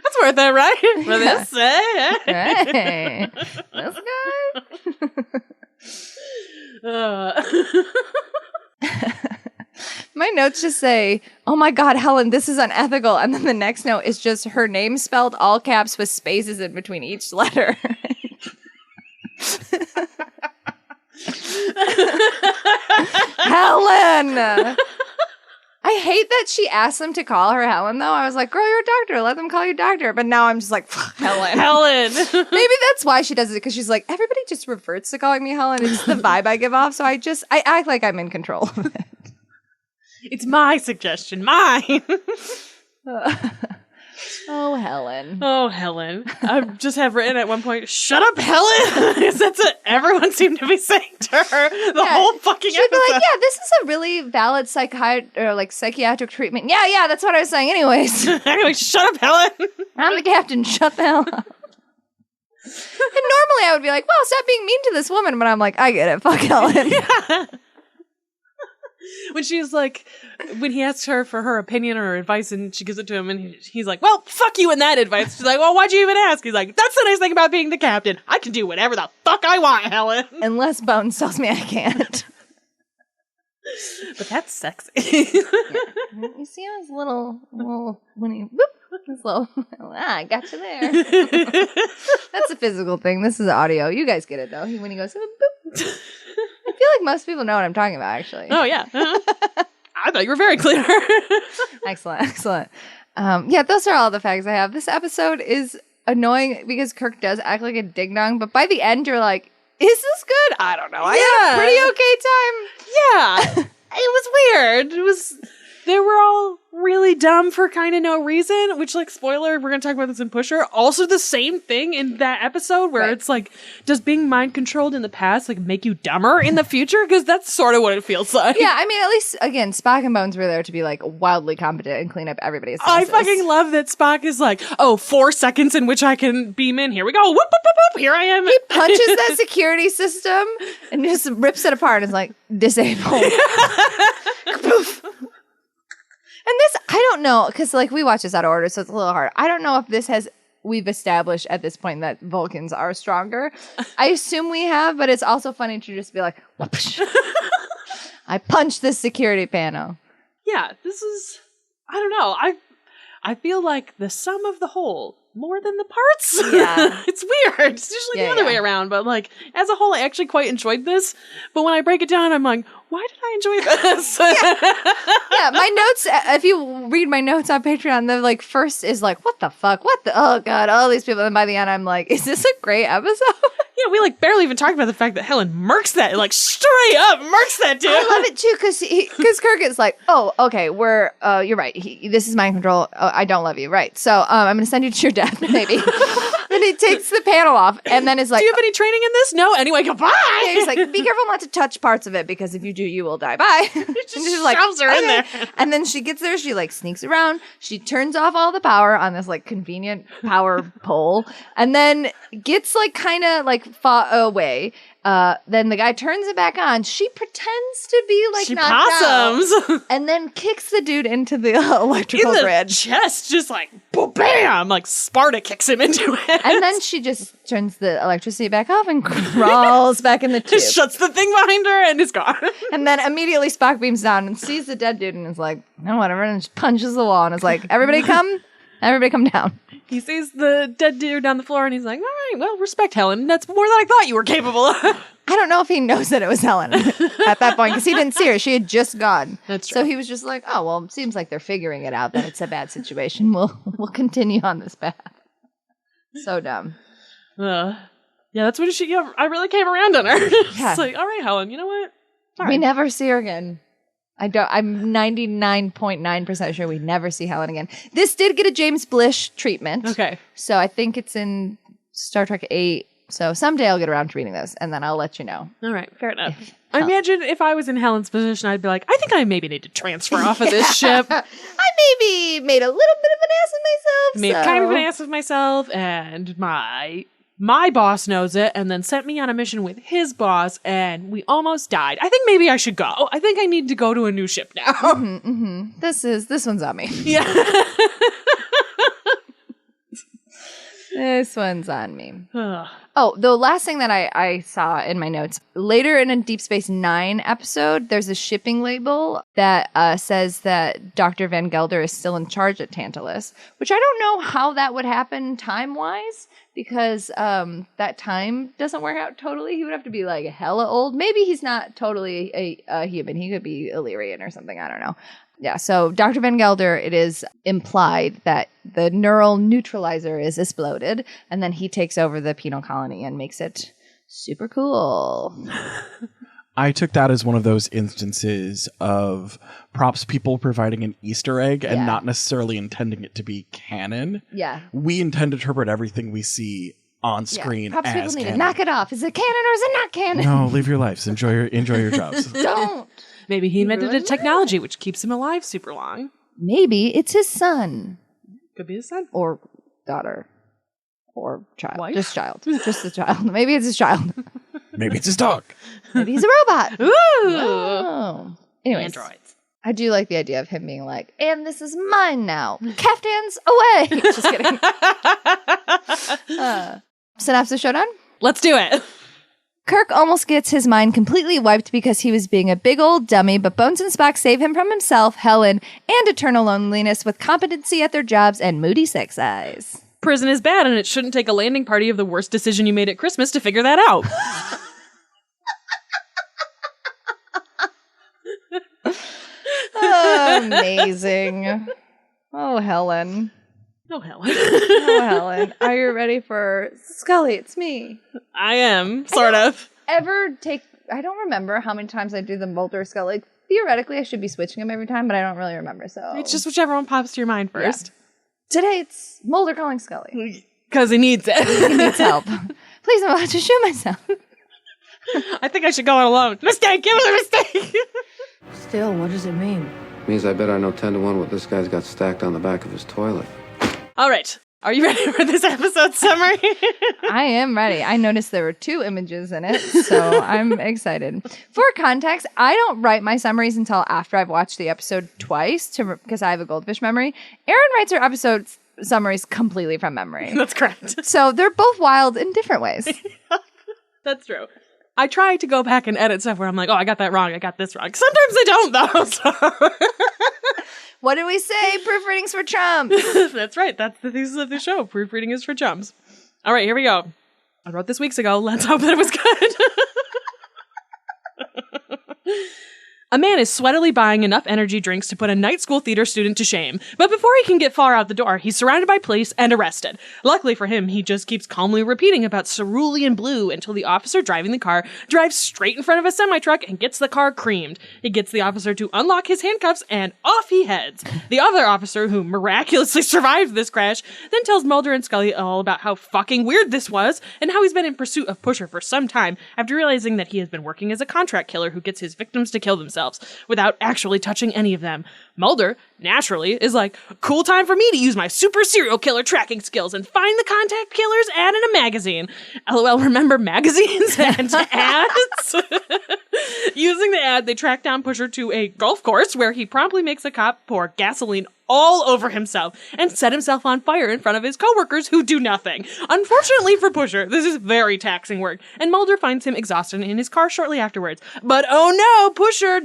That's worth it, right? For this, Hey, this guy. My notes just say, "Oh my God, Helen, this is unethical." And then the next note is just her name spelled all caps with spaces in between each letter. Helen! I hate that she asked them to call her Helen, though. I was like, girl, you're a doctor. Let them call you doctor. But now I'm just like, Helen. Helen. Maybe that's why she does it, because she's like, everybody just reverts to calling me Helen. It's the vibe I give off, so I act like I'm in control of it. It's my suggestion. Mine. Oh, Helen. Oh, Helen. I just have written at one point, shut up, Helen! Because that's what everyone seemed to be saying to her the whole fucking She'd episode. be like, yeah, this is a really valid psychiatric treatment. Yeah, that's what I was saying anyways. Anyway, shut up, Helen! I'm the captain. Shut the hell up. And normally I would be like, well, stop being mean to this woman. But I'm like, I get it. Fuck Helen. Yeah. When she's like, when he asks her for her opinion or advice and she gives it to him and he's like, well, fuck you and that advice. She's like, well, why'd you even ask? He's like, that's the nice thing about being the captain. I can do whatever the fuck I want, Helen. Unless Bones tells me I can't. But that's sexy. Yeah. You see his little when he whoop, his little I got you there. That's a physical thing. This is audio. You guys get it though. When he goes boop. I feel like most people know what I'm talking about, actually. Oh yeah. I thought you were very clear. Excellent. Yeah, those are all the facts I have. This episode is annoying because Kirk does act like a ding dong, but by the end you're like, is this good? I don't know. I had a pretty okay time. Yeah. It was weird. They were all really dumb for kind of no reason, which, like, spoiler, we're going to talk about this in Pusher. Also the same thing in that episode where it's like, does being mind controlled in the past, like, make you dumber in the future? Because that's sort of what it feels like. Yeah, I mean, at least, again, Spock and Bones were there to be, like, wildly competent and clean up everybody's messes. I fucking love that Spock is like, 4 seconds in which I can beam in. Here we go. Whoop, whoop, whoop, whoop. Here I am. He punches that security system and just rips it apart and is like, disabled. Poof. And this, I don't know, because like we watch this out of order, so it's a little hard. I don't know if we've established at this point that Vulcans are stronger. I assume we have, but it's also funny to just be like, whoosh. I punched this security panel. Yeah, this is, I don't know. I feel like the sum of the whole more than the parts. Yeah. It's weird. It's usually the other way around, but like as a whole, I actually quite enjoyed this. But when I break it down, I'm like, why did I enjoy this? Yeah, my notes, if you read my notes on Patreon, the like first is like, what the fuck? Oh God, all these people. And by the end, I'm like, is this a great episode? Yeah, we like barely even talked about the fact that Helen murks that, like straight up murks that dude. I love it too, because Kirk is like, oh, okay, you're right. This is mind control. Oh, I don't love you, right? So I'm going to send you to your death, maybe. Then he takes the panel off, and then is like, do you have any training in this? No. Anyway, goodbye. Yeah, he's like, be careful not to touch parts of it, because if you do, you will die. Bye. Just like, shoves her in there. And then she gets there. She like sneaks around. She turns off all the power on this like convenient power pole, and then gets like kind of like far away. Then the guy turns it back on. She pretends to be like knocked out, and then kicks the dude into the electrical grid. Chest, just like bam, like Sparta kicks him into it. And then she just turns the electricity back off and crawls back in the tube. Just shuts the thing behind her and is gone. And then immediately Spock beams down and sees the dead dude and is like, no, whatever, and just punches the wall and is like, everybody come down. He sees the dead dude on the floor and he's like, all right, well, respect, Helen. That's more than I thought you were capable of. I don't know if he knows that it was Helen at that point, because he didn't see her. She had just gone. That's true. So he was just like, oh, well, it seems like they're figuring it out, that it's a bad situation. We'll continue on this path. So dumb. Yeah, that's what I really came around on her. Yeah. It's like, all right, Helen, you know what? Fine. We never see her again. I'm 99.9% sure we never see Helen again. This did get a James Blish treatment. Okay. So I think it's in Star Trek 8. So someday I'll get around to reading this, and then I'll let you know. All right, fair enough. I imagine if I was in Helen's position, I'd be like, I think I maybe need to transfer off of this ship. I maybe made a little bit of an ass of myself. Made kind of an ass of myself, and my boss knows it, and then sent me on a mission with his boss, and we almost died. I think maybe I should go. I think I need to go to a new ship now. This one's on me. Yeah. This one's on me. Ugh. Oh, the last thing that I saw in my notes, later in a Deep Space Nine episode, there's a shipping label that says that Dr. Van Gelder is still in charge at Tantalus, which I don't know how that would happen time-wise, because that time doesn't work out totally. He would have to be like hella old. Maybe he's not totally a human. He could be Illyrian or something. I don't know. Yeah, so Dr. Van Gelder, it is implied that the neural neutralizer is exploded, and then he takes over the penal colony and makes it super cool. I took that as one of those instances of props people providing an Easter egg and not necessarily intending it to be canon. Yeah. We intend to interpret everything we see on screen Props as people need canon. to knock it off. Is it canon or is it not canon? No, live your lives. Enjoy your jobs. Don't. Maybe he invented a technology which keeps him alive super long. Maybe it's his son. Could be his son. Or daughter. Or child. Wife? Just child. Just a child. Maybe it's his child. Maybe it's his dog. Maybe he's a robot. Ooh! Oh. Anyways. Androids. I do like the idea of him being like, and this is mine now. Caftans away. Just kidding. Synopsis showdown? Let's do it. Kirk almost gets his mind completely wiped because he was being a big old dummy, but Bones and Spock save him from himself, Helen, and eternal loneliness with competency at their jobs and moody sex eyes. Prison is bad, and it shouldn't take a landing party of the worst decision you made at Christmas to figure that out. Amazing. Oh, Helen. Oh, Helen. Oh, Helen. Are you ready for Scully? It's me. I am, sort of. I don't remember how many times I do the Mulder Scully. Like, theoretically, I should be switching them every time, but I don't really remember, so. It's just whichever one pops to your mind first. Yeah. Today, it's Mulder calling Scully. Because he needs it. He needs help. Please, I'm about to shoot myself. I think I should go on alone. Mistake! Give me a mistake! Still, what does it mean? Means I bet I know 10 to 1 what this guy's got stacked on the back of his toilet. All right. Are you ready for this episode summary? I am ready. I noticed there were 2 images in it, so I'm excited. For context, I don't write my summaries until after I've watched the episode twice because I have a goldfish memory. Erin writes her episode summaries completely from memory. That's correct. So they're both wild in different ways. That's true. I try to go back and edit stuff where I'm like, oh, I got that wrong. I got this wrong. Sometimes I don't, though. So. What did we say? Proofreading's for chumps. That's right. That's the thesis of the show. Proofreading is for chums. All right, here we go. I wrote this weeks ago. Let's hope that it was good. A man is sweatily buying enough energy drinks to put a night school theater student to shame. But before he can get far out the door, he's surrounded by police and arrested. Luckily for him, he just keeps calmly repeating about cerulean blue until the officer driving the car drives straight in front of a semi-truck and gets the car creamed. He gets the officer to unlock his handcuffs and off he heads. The other officer, who miraculously survived this crash, then tells Mulder and Scully all about how fucking weird this was and how he's been in pursuit of Pusher for some time after realizing that he has been working as a contract killer who gets his victims to kill themselves without actually touching any of them. Mulder, naturally, is like, cool time for me to use my super serial killer tracking skills and find the contact killer's ad in a magazine. LOL, remember magazines and ads? Using the ad, they track down Pusher to a golf course where he promptly makes a cop pour gasoline all over himself and set himself on fire in front of his coworkers who do nothing. Unfortunately for Pusher, this is very taxing work, and Mulder finds him exhausted in his car shortly afterwards. But oh no, Pusher,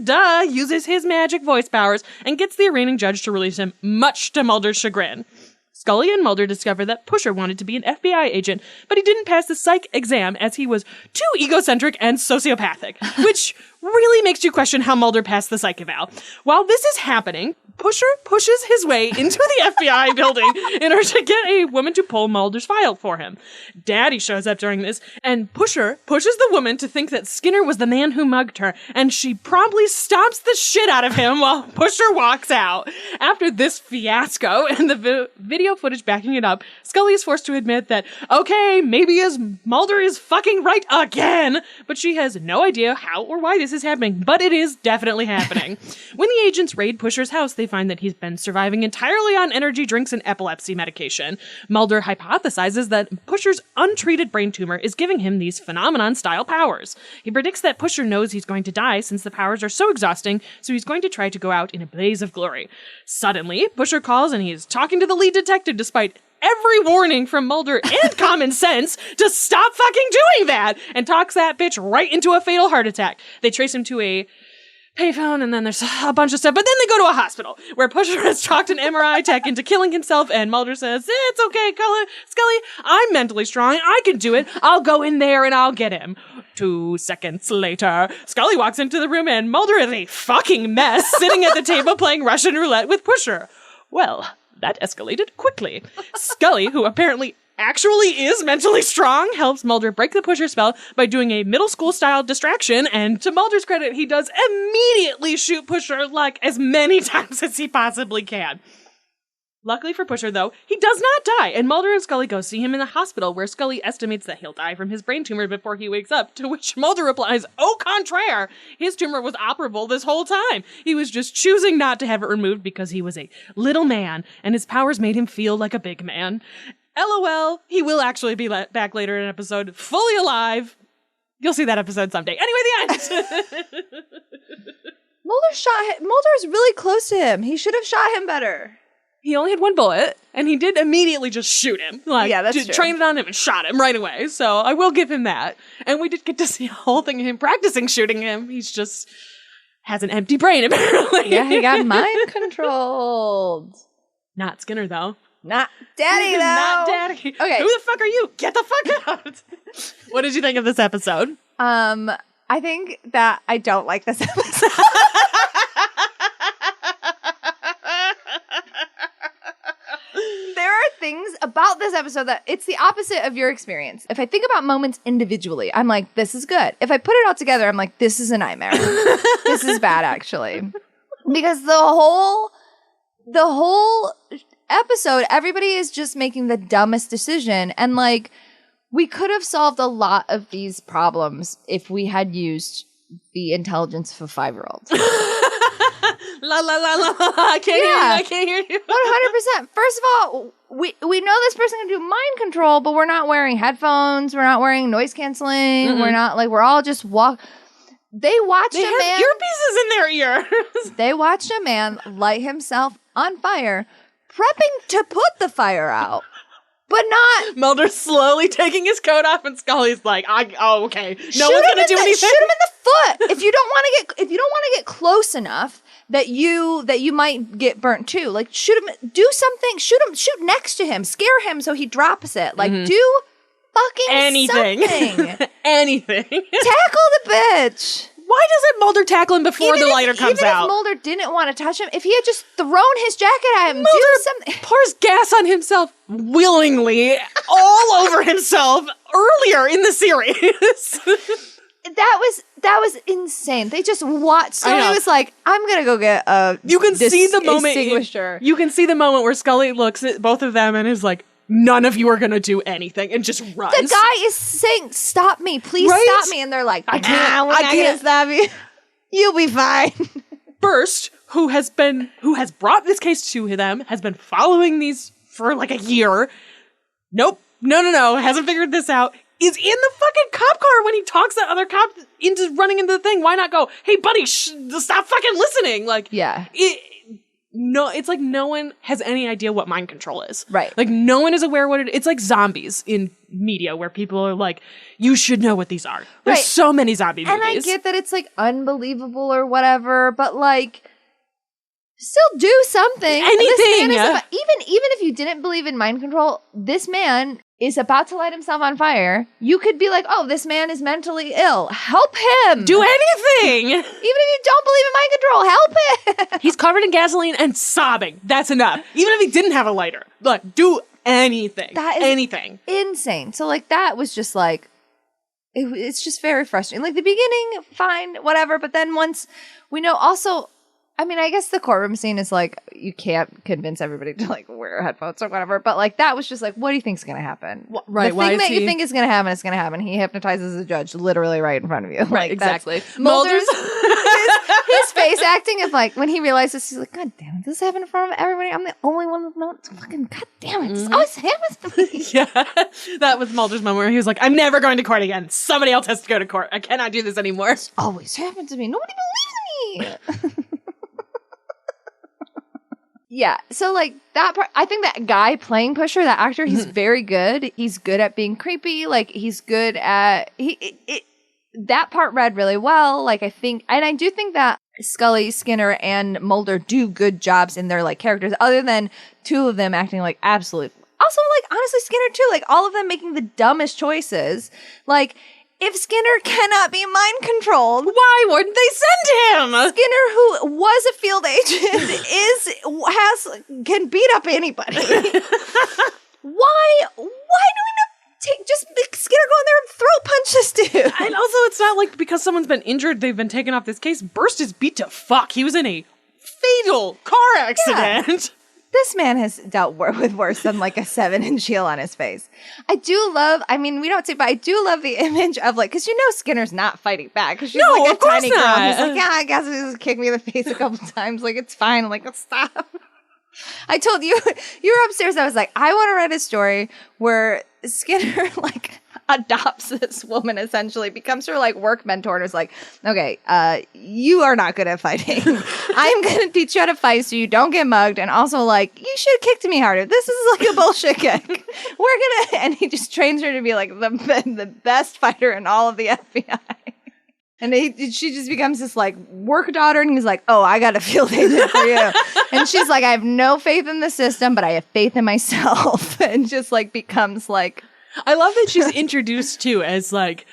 uses his magic voice powers and gets the arraigning judge to release him, much to Mulder's chagrin. Scully and Mulder discover that Pusher wanted to be an FBI agent, but he didn't pass the psych exam as he was too egocentric and sociopathic, which really makes you question how Mulder passed the psych eval. While this is happening, Pusher pushes his way into the FBI building in order to get a woman to pull Mulder's file for him. Daddy shows up during this, and Pusher pushes the woman to think that Skinner was the man who mugged her, and she promptly stomps the shit out of him while Pusher walks out. After this fiasco and the video footage backing it up, Scully is forced to admit that, okay, maybe Mulder is fucking right again, but she has no idea how or why this is happening, but it is definitely happening. When the agents raid Pusher's house, they find that he's been surviving entirely on energy drinks and epilepsy medication. Mulder hypothesizes that Pusher's untreated brain tumor is giving him these phenomenon-style powers. He predicts that Pusher knows he's going to die since the powers are so exhausting, so he's going to try to go out in a blaze of glory. Suddenly, Pusher calls and he's talking to the lead detective despite every warning from Mulder and common sense to stop fucking doing that, and talks that bitch right into a fatal heart attack. They trace him to a payphone, and then there's a bunch of stuff, but then they go to a hospital where Pusher has talked an MRI tech into killing himself, and Mulder says, it's okay, Scully, I'm mentally strong, I can do it, I'll go in there and I'll get him. 2 seconds later, Scully walks into the room, and Mulder is a fucking mess, sitting at the table playing Russian roulette with Pusher. Well, that escalated quickly. Scully, who apparently actually is mentally strong, helps Mulder break the Pusher spell by doing a middle school style distraction, and to Mulder's credit, he does immediately shoot Pusher like as many times as he possibly can. Luckily for Pusher, though, he does not die, and Mulder and Scully go see him in the hospital, where Scully estimates that he'll die from his brain tumor before he wakes up, to which Mulder replies, au contraire, his tumor was operable this whole time. He was just choosing not to have it removed because he was a little man, and his powers made him feel like a big man. LOL, he will actually be back later in an episode, fully alive. You'll see that episode someday. Anyway, the end. Mulder's really close to him. He should have shot him better. He only had one bullet, and he did immediately just shoot him. Like, yeah, that's true. Trained it on him and shot him right away. So I will give him that. And we did get to see a whole thing of him practicing shooting him. He's just has an empty brain, apparently. Yeah, he got mind controlled. Not Skinner, though. Not Daddy, though. Not Daddy. Okay. Who the fuck are you? Get the fuck out. What did you think of this episode? I think that I don't like this episode. There are things about this episode that it's the opposite of your experience. If I think about moments individually, I'm like, this is good. If I put it all together, I'm like, this is a nightmare. This is bad, actually. Because the whole episode, everybody is just making the dumbest decision. And like, we could have solved a lot of these problems if we had used the intelligence of a 5-year-old. La la la la. I can't hear you. 100%. First of all, we know this person can do mind control, but we're not wearing headphones. We're not wearing noise canceling. Mm-mm. We're not like, we're all just They watched a man. Earpieces in their ears. They watched a man light himself on fire, prepping to put the fire out. But not Mulder slowly taking his coat off, and Scully's like, okay. No one's gonna do anything. Shoot him in the foot. If you don't want to get close enough that you might get burnt too. Like, shoot him, do something, shoot next to him, scare him so he drops it. Like, do fucking anything. Something. Anything. Tackle the bitch. Why doesn't Mulder tackle him before the lighter comes out? Even if Mulder didn't want to touch him, if he had just thrown his jacket at him, do something. Pours gas on himself willingly, all over himself earlier in the series. That was insane. They just watched. Scully was like, "I'm gonna go get a." You can see the moment. Extinguisher. You can see the moment where Scully looks at both of them and is like, "None of you are gonna do anything," and just runs. The guy is saying, "Stop me, please stop me!" And they're like, "I can't stop you. You'll be fine." Burst, who has brought this case to them, has been following these for like a year. Nope. No. Hasn't figured this out. Is in the fucking cop car when he talks that other cop into running into the thing. Why not go, hey, buddy, stop fucking listening? Like, yeah. It's like no one has any idea what mind control is. Right. Like, no one is aware what it is. It's like zombies in media where people are like, you should know what these are. There's so many zombie movies. And I get that it's like unbelievable or whatever, but like, still do something. Anything. Even if you didn't believe in mind control, this man is about to light himself on fire. You could be like, oh, this man is mentally ill. Help him. Do anything. Even if you don't believe in mind control, help him. He's covered in gasoline and sobbing. That's enough. Even if he didn't have a lighter. Look, do anything. That is anything. Insane. So like that was just like, it's just very frustrating. Like the beginning, fine, whatever. But then once we know also, I mean, I guess the courtroom scene is like, you can't convince everybody to like wear headphones or whatever. But like, that was just like, what do you think is going to happen? Right. The thing that you think is going to happen is going to happen. He hypnoptizes the judge literally right in front of you. Right, like, exactly. Mulder's his face acting of like, when he realizes, he's like, God damn it, this happened in front of everybody. I'm the only one that knows. Fucking God damn it. This always happens to me. Yeah. That was Mulder's moment where he was like, I'm never going to court again. Somebody else has to go to court. I cannot do this anymore. This always happened to me. Nobody believes me. Yeah. So like that part, I think that guy playing Pusher, that actor, he's very good. He's good at being creepy. Like he's good at that part read really well. Like I do think that Scully, Skinner, and Mulder do good jobs in their like characters, other than two of them acting like absolute. Also, like honestly, Skinner too. Like all of them making the dumbest choices. Like if Skinner cannot be mind controlled, Why wouldn't they send him? Skinner, who was a field agent, can beat up anybody. Why do we not just Skinner go in there and throat punch this dude? And also, it's not like because someone's been injured, they've been taken off this case. Burst is beat to fuck. He was in a fatal car accident. This man has dealt with worse than like a 7-inch heel on his face. I do love, I mean, we don't see, but I do love the image of like, because you know Skinner's not fighting back. Because she's No, like of a course tiny girl. not. And he's like, yeah, I guess he just kicked me in the face a couple times. Like, it's fine. I'm like, let's stop. I told you, you were upstairs. I was like, I want to write a story where Skinner like adopts this woman, essentially becomes her like work mentor, and is like, okay, you are not good at fighting. I'm going to teach you how to fight so you don't get mugged, and also like you should have kicked me harder. This is like a bullshit kick. And he just trains her to be like the best fighter in all of the FBI. And she just becomes this like work daughter, and he's like, oh, I got a field agent for you. And she's like, I have no faith in the system, but I have faith in myself. And just like becomes like. I love that she's introduced too as like,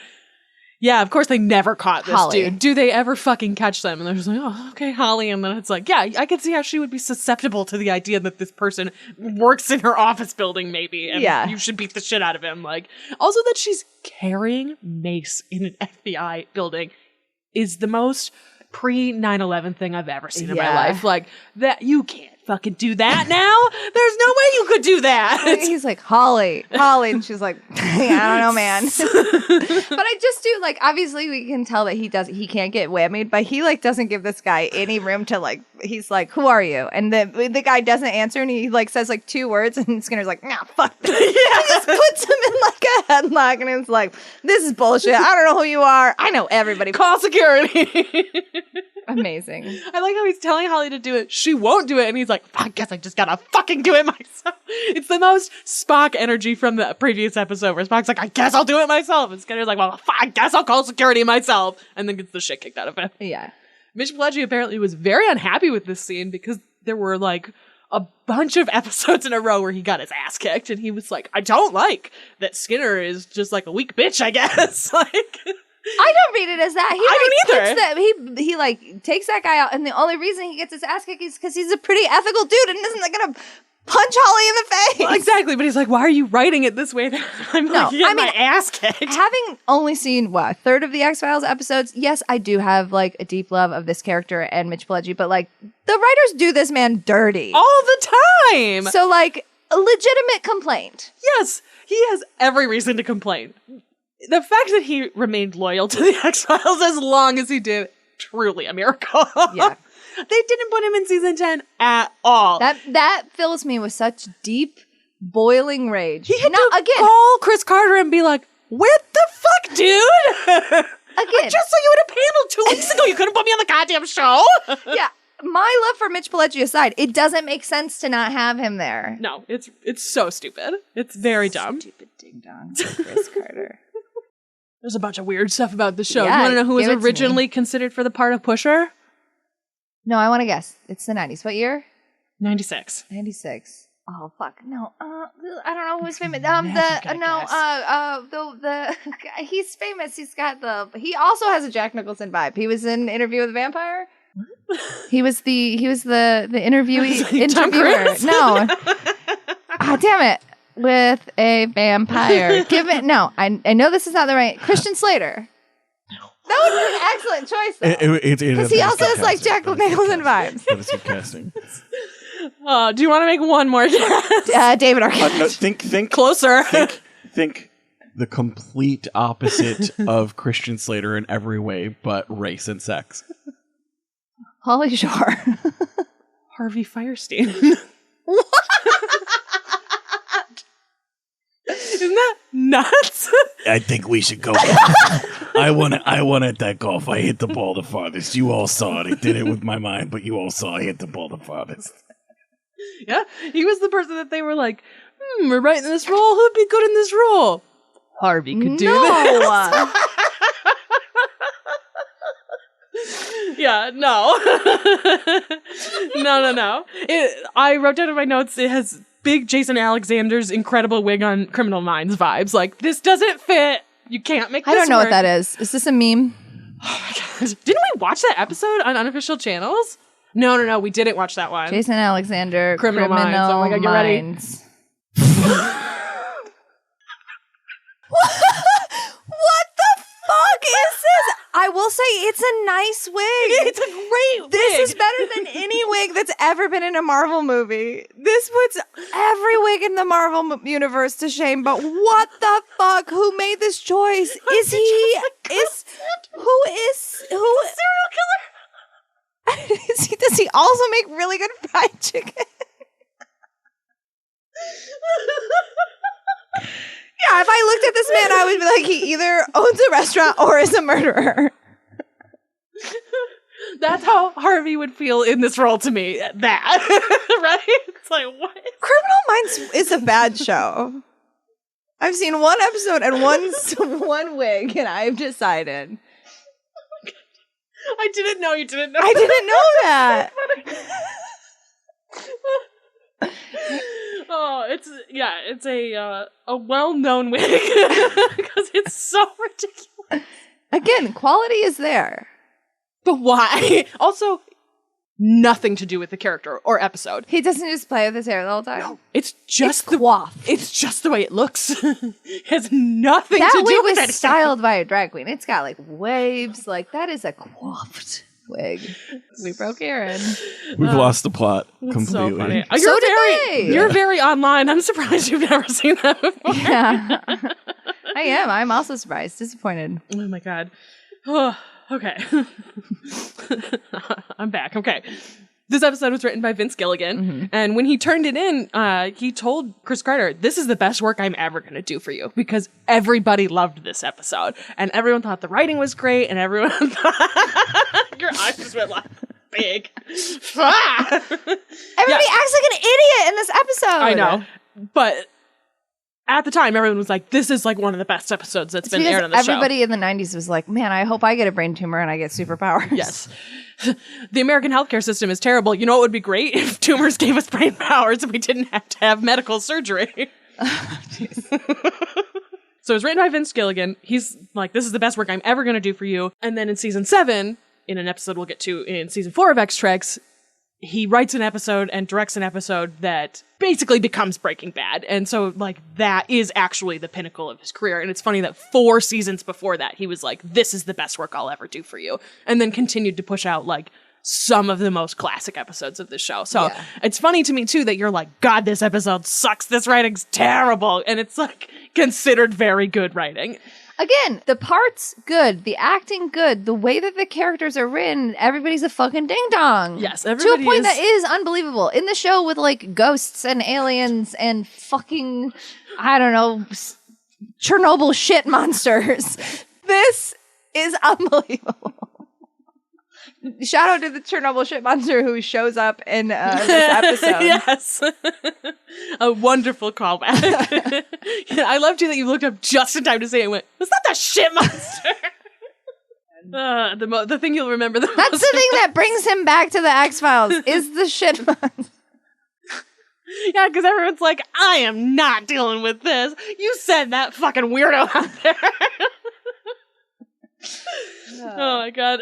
yeah, of course they never caught this Holly. dude. Do they ever fucking catch them? And they're just like, oh, okay, Holly. And then it's like, yeah, I can see how she would be susceptible to the idea that this person works in her office building, maybe. And you should beat the shit out of him. Like, also that she's carrying mace in an FBI building is the most pre 9/11 thing I've ever seen in my life. Like, that you can't fucking do that now. There's no way you could do that. He's like, Holly, and she's like, I don't know, man. But I just do like, obviously we can tell that he can't get whammied, but he like doesn't give this guy any room to like, he's like, who are you? And the guy doesn't answer, and he like says like 2 words, and Skinner's like, nah, fuck this. He just puts him in like a headlock, and it's like, this is bullshit. I don't know who you are. I know everybody. Call security. Amazing. I like how he's telling Holly to do it. She won't do it. And he's like, I guess I just gotta fucking do it myself. It's the most Spock energy from the previous episode where Spock's like, I guess I'll do it myself. And Skinner's like, well, I guess I'll call security myself. And then gets the shit kicked out of him. Yeah. Mitch Pileggi apparently was very unhappy with this scene because there were like a bunch of episodes in a row where he got his ass kicked. And he was like, I don't like that Skinner is just like a weak bitch, I guess. Like... I don't read it as that. I don't either. He like takes that guy out, and the only reason he gets his ass kicked is because he's a pretty ethical dude and isn't like gonna punch Holly in the face. Well, exactly, but he's like, why are you writing it this way? I'm like, my ass kicked. Having only seen a third of the X-Files episodes, yes, I do have like a deep love of this character and Mitch Pileggi, but like the writers do this man dirty all the time. So like a legitimate complaint. Yes, he has every reason to complain. The fact that he remained loyal to the X-Files as long as he did, truly a miracle. Yeah. They didn't put him in season 10 at all. That fills me with such deep, boiling rage. He had to call Chris Carter and be like, what the fuck, dude? I just saw you at a panel 2 weeks ago. You couldn't put me on the goddamn show. Yeah. My love for Mitch Pileggi aside, it doesn't make sense to not have him there. No, it's so stupid. It's very dumb. Stupid ding-dong for Chris Carter. There's a bunch of weird stuff about the show. Yeah, you want to know who was originally considered for the part of Pusher? No, I want to guess. It's the 90s. What year? 96. 96. Oh fuck. No. I don't know who's famous. He's famous. He also has a Jack Nicholson vibe. He was in Interview with a Vampire. He was the interviewer. Tom Cruise? No. Damn it. With a vampire. I know this is not the right. Christian Slater. That was an excellent choice, though. Because he also has like Jack Nicholson vibes. That is good casting. Do you want to make one more guess? David Arquette. No, think closer. Think the complete opposite of Christian Slater in every way, but race and sex. Holly Shore. Harvey Firestein. What? Isn't that nuts? I think we should go. I won at that golf. I hit the ball the farthest. You all saw it. I did it with my mind, but you all saw I hit the ball the farthest. Yeah, he was the person that they were like, we're writing this role. Who'd be good in this role? Harvey could do this. Yeah, no. No. I wrote down in my notes, it has big Jason Alexander's Incredible Wig on Criminal Minds vibes. Like, this doesn't fit. You can't make this I don't know work. what that is. Is this a meme? Oh my God. Didn't we watch that episode on unofficial channels? No, we didn't watch that one. Jason Alexander, Criminal Minds. Oh my God, get ready. Minds. What the fuck is this? I will say it's a nice wig. It's a great wig. This is better than any wig that's ever been in a Marvel movie. This puts every wig in the Marvel universe to shame. But what the fuck? Who made this choice? Is he? Who is serial killer? Does he also make really good fried chicken? Yeah, if I looked at this man, I would be like, he either owns a restaurant or is a murderer. That's how Harvey would feel in this role to me. That, right? It's like, what? Criminal Minds is a bad show. I've seen one episode and one wig, and I've decided. I didn't know you didn't know. I didn't know that. Oh, it's a well-known wig because it's so ridiculous. Again, quality is there. But why? Also, nothing to do with the character or episode. He doesn't just play with his hair the whole time. No, it's just it's coiffed. It's just the way it looks. It has nothing that to do wig with was anything. styled by a drag queen. It's got like waves. Like that is a coiffed wig. We broke Erin. We've lost the plot completely. So funny. So did they. You're very online. I'm surprised you've never seen that before. Yeah. I am. I'm also surprised. Disappointed. Oh my God. Oh, okay. I'm back. Okay. This episode was written by Vince Gilligan, and when he turned it in, he told Chris Kreider, "This is the best work I'm ever going to do for you," because everybody loved this episode, and everyone thought the writing was great, and everyone thought your eyes just went like big. Everybody acts like an idiot in this episode. I know, but at the time, everyone was like, "This is like one of the best episodes that's been aired on the show." Everybody in the 90s was like, "Man, I hope I get a brain tumor and I get superpowers." Yes. The American healthcare system is terrible. You know what would be great? If tumors gave us brain powers and we didn't have to have medical surgery. So it was written by Vince Gilligan. He's like, "This is the best work I'm ever going to do for you." And then in season 7, in an episode we'll get to in season 4 of X-Trex, he writes an episode and directs an episode that basically becomes Breaking Bad. And so, like, that is actually the pinnacle of his career. And it's funny that 4 seasons before that, he was like, "This is the best work I'll ever do for you." And then continued to push out, like, some of the most classic episodes of the show. So it's funny to me, too, that you're like, "God, this episode sucks. This writing's terrible." And it's, like, considered very good writing. Again, the parts good, the acting good, the way that the characters are written, everybody's a fucking ding dong. Yes, to everybody a point is. that is unbelievable. In the show with like ghosts and aliens and fucking, I don't know, Chernobyl shit monsters. This is unbelievable. Shout out to the Chernobyl shit monster who shows up in this episode. Yes. A wonderful callback. Yeah, I loved you that you looked up just in time to say it and went, "Was that the shit monster?" The thing you'll remember the most. That's the thing that brings him back to the X-Files is the shit monster. Yeah, because everyone's like, "I am not dealing with this. You send that fucking weirdo out there." Oh my God.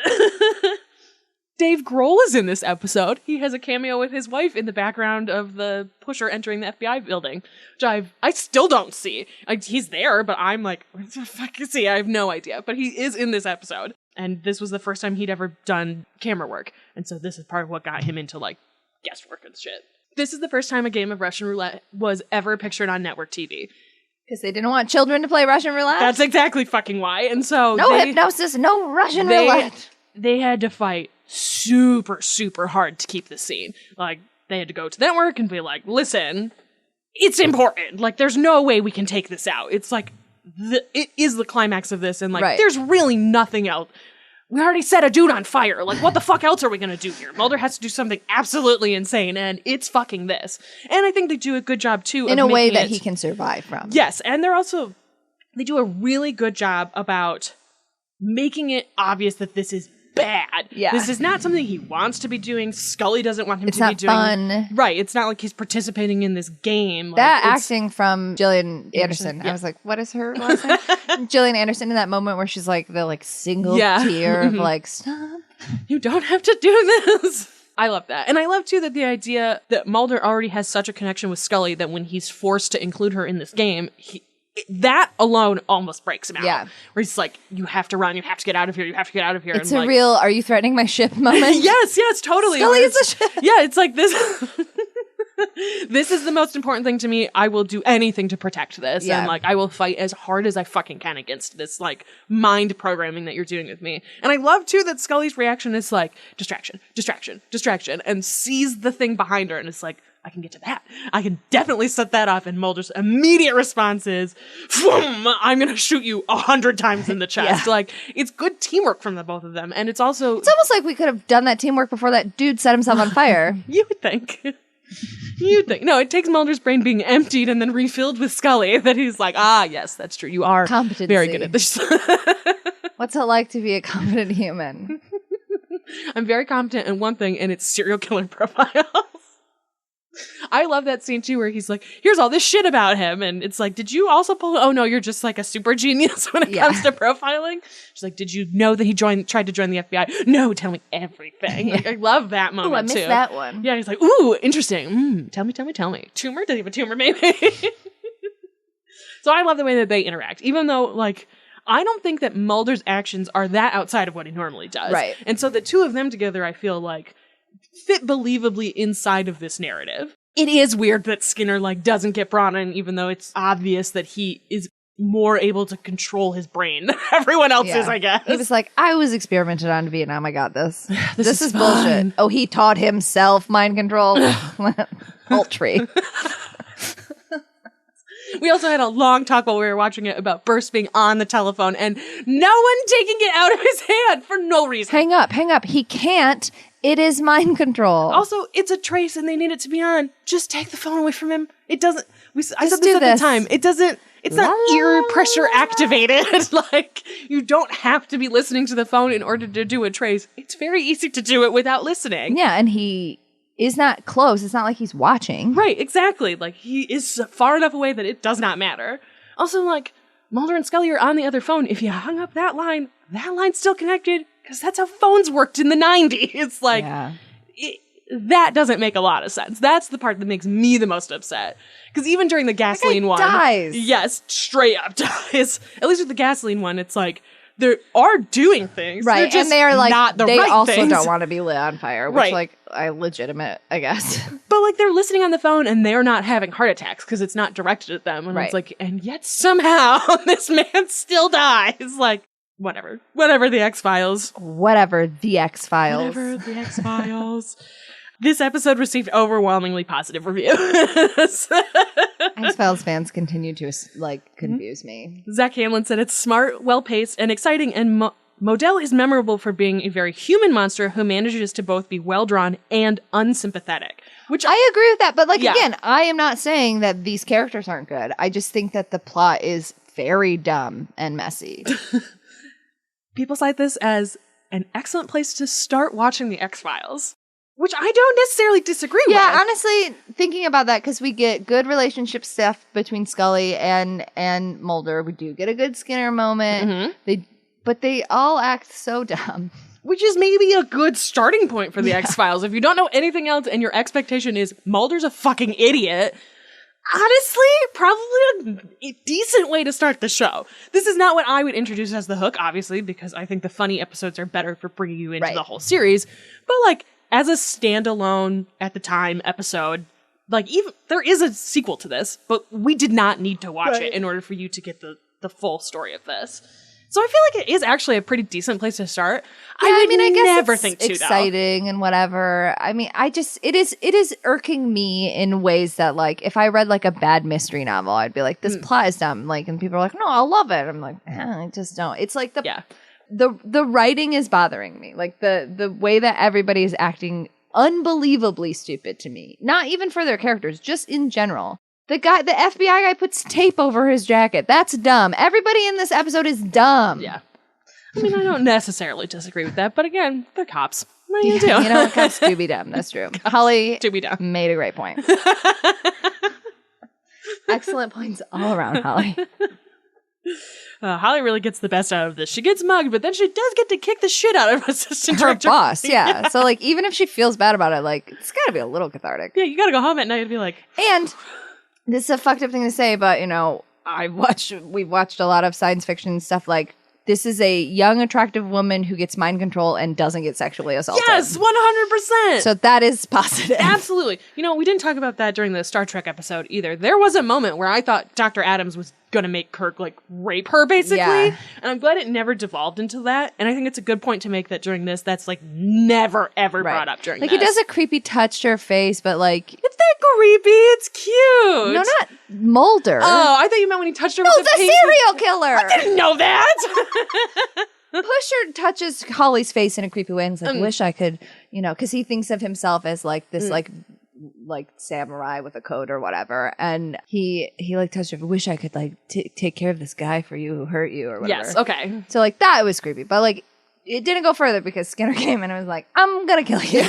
Dave Grohl is in this episode. He has a cameo with his wife in the background of the pusher entering the FBI building, which I still don't see. He's there, but I'm like, what the fuck is he? I have no idea. But he is in this episode. And this was the first time he'd ever done camera work. And so this is part of what got him into like guest work and shit. This is the first time a game of Russian roulette was ever pictured on network TV. Because they didn't want children to play Russian roulette? That's exactly fucking why. And so no hypnosis, no Russian roulette. They had to fight super, super hard to keep this scene. Like, they had to go to the network and be like, "Listen, it's important. Like, there's no way we can take this out. It's like, it is the climax of this, and like, there's really nothing else we already set a dude on fire. Like, what the fuck else are we going to do here? Mulder has to do something absolutely insane, and it's fucking this. And I think they do a good job, too, in a way that he can survive from. Yes, and they do a really good job about making it obvious that this is bad. Yeah. This is not something he wants to be doing. Scully doesn't want him It's to be not doing. fun. Right. It's not like he's participating in this game. That like, acting from Gillian Anderson, yeah. I was like, what is her last name? Gillian Anderson, in that moment where she's like the single Yeah. tear of like, stop. You don't have to do this. I love that. And I love, too, that the idea that Mulder already has such a connection with Scully that when he's forced to include her in this game, that alone almost breaks him out. Yeah. Where he's like, you have to run, you have to get out of here, you have to get out of here. It's and a like, real, are you threatening my ship moment? Yes, totally. Scully is a ship. Yeah, it's like this. This is the most important thing to me. I will do anything to protect this. Yeah. And like, I will fight as hard as I fucking can against this like mind programming that you're doing with me. And I love too that Scully's reaction is like, distraction, distraction, distraction, and sees the thing behind her and it's like, I can get to that. I can definitely set that off. And Mulder's immediate response is, I'm going to shoot you 100 times in the chest. Yeah. Like, it's good teamwork from the both of them. And it's also... It's almost like we could have done that teamwork before that dude set himself on fire. You would think. You'd think. No, it takes Mulder's brain being emptied and then refilled with Scully that he's like, yes, that's true. You are Competency. very good at this. What's it like to be a competent human? I'm very competent in one thing, and it's serial killer profiles. I love that scene too where he's like, here's all this shit about him. And it's like, did you also pull, oh no, you're just like a super genius when it comes to profiling. She's like, did you know that he tried to join the FBI? No, tell me everything. Like, I love that moment I missed too. that one. Yeah, he's like, ooh, interesting. Tell me. Tumor? Does he have a tumor maybe? So I love the way that they interact, even though like, I don't think that Mulder's actions are that outside of what he normally does. Right. And so the two of them together, I feel like, fit believably inside of this narrative. It is weird that Skinner like doesn't get brought in, even though it's obvious that he is more able to control his brain than everyone else is, I guess. He was like, I was experimented on to Vietnam. I got this. This is fun. bullshit. Oh, he taught himself mind control. Poultry. We also had a long talk while we were watching it about Burst being on the telephone and no one taking it out of his hand for no reason. Hang up. He can't. It is mind control. Also, it's a trace and they need it to be on. Just take the phone away from him. It doesn't. I said do this at this. the time. It doesn't. It's not ear pressure activated. Like, you don't have to be listening to the phone in order to do a trace. It's very easy to do it without listening. Yeah, and he is not close. It's not like he's watching. Right, exactly. Like, he is far enough away that it does not matter. Also, like, Mulder and Scully are on the other phone. If you hung up that line's still connected. Because that's how phones worked in the 90s. It's like, that doesn't make a lot of sense. That's the part that makes me the most upset. Because even during the gasoline one. dies. Yes, straight up dies. At least with the gasoline one, it's like, they are doing things. Right, They're just and they are like, not the they right also things. don't want to be lit on fire, which Right. like, legitimate, I guess. But like, they're listening on the phone and they're not having heart attacks because it's not directed at them. And Right. it's like, and yet somehow this man still dies. Like, whatever the X-Files. Whatever the X-Files. Whatever the X-Files. This episode received overwhelmingly positive reviews. X-Files fans continue to confuse me. Zach Hamlin said it's smart, well-paced, and exciting, and Modell is memorable for being a very human monster who manages to both be well-drawn and unsympathetic. Which I agree with that, but Yeah. again, I am not saying that these characters aren't good. I just think that the plot is very dumb and messy. people cite this as an excellent place to start watching the X-Files. Which I don't necessarily disagree with. Yeah, honestly, thinking about that, because we get good relationship stuff between Scully and Mulder. We do get a good Skinner moment. But they all act so dumb. Which is maybe a good starting point for the X-Files. If you don't know anything else and your expectation is Mulder's a fucking idiot, honestly, probably a decent way to start the show. This is not what I would introduce as the hook, obviously, because I think the funny episodes are better for bringing you into the whole series. But like, as a standalone, at the time, episode, like, even there is a sequel to this, but we did not need to watch it in order for you to get the full story of this. So I feel like it is actually a pretty decent place to start. Yeah, I mean, I guess never it's think too exciting and whatever. I mean, it is irking me in ways that, like, if I read like a bad mystery novel, I'd be like, this plot is dumb. Like, and people are like, no, I'll love it. I'm like, I just don't. It's like the The writing is bothering me. Like the way that everybody is acting unbelievably stupid to me. Not even for their characters, just in general. The FBI guy puts tape over his jacket. That's dumb. Everybody in this episode is dumb. Yeah. I mean, I don't necessarily disagree with that, but again, they're cops. What are you gonna do? You know what? Cops do be dumb. That's true. Holly do be dumb. made a great point. Excellent points all around, Holly. Holly really gets the best out of this. She gets mugged, but then she does get to kick the shit out of assistant Her director. boss, yeah. So, like, even if she feels bad about it, like, it's got to be a little cathartic. Yeah, you gotta go home at night and be like... And this is a fucked up thing to say, but, you know, we've watched a lot of science fiction stuff. Like, this is a young, attractive woman who gets mind control and doesn't get sexually assaulted. Yes, 100%. So that is positive. Absolutely. You know, we didn't talk about that during the Star Trek episode either. There was a moment where I thought Dr. Adams was going to make Kirk, like, rape her, basically. Yeah. And I'm glad it never devolved into that. And I think it's a good point to make that during this, that's, like, never, ever brought up during this. Like, he does a creepy touch to her face, but, like... It's not creepy. It's cute. No, not Mulder. Oh, I thought you meant when he touched her with the serial killer. I didn't know that. Pusher touches Holly's face in a creepy way and is like, wish I could, you know, because he thinks of himself as, like, this, like samurai with a coat or whatever, and he like touched her. Wish I could like take care of this guy for you who hurt you or whatever. Yes, okay. So like that was creepy, but like it didn't go further because Skinner came and was like, "I'm gonna kill you."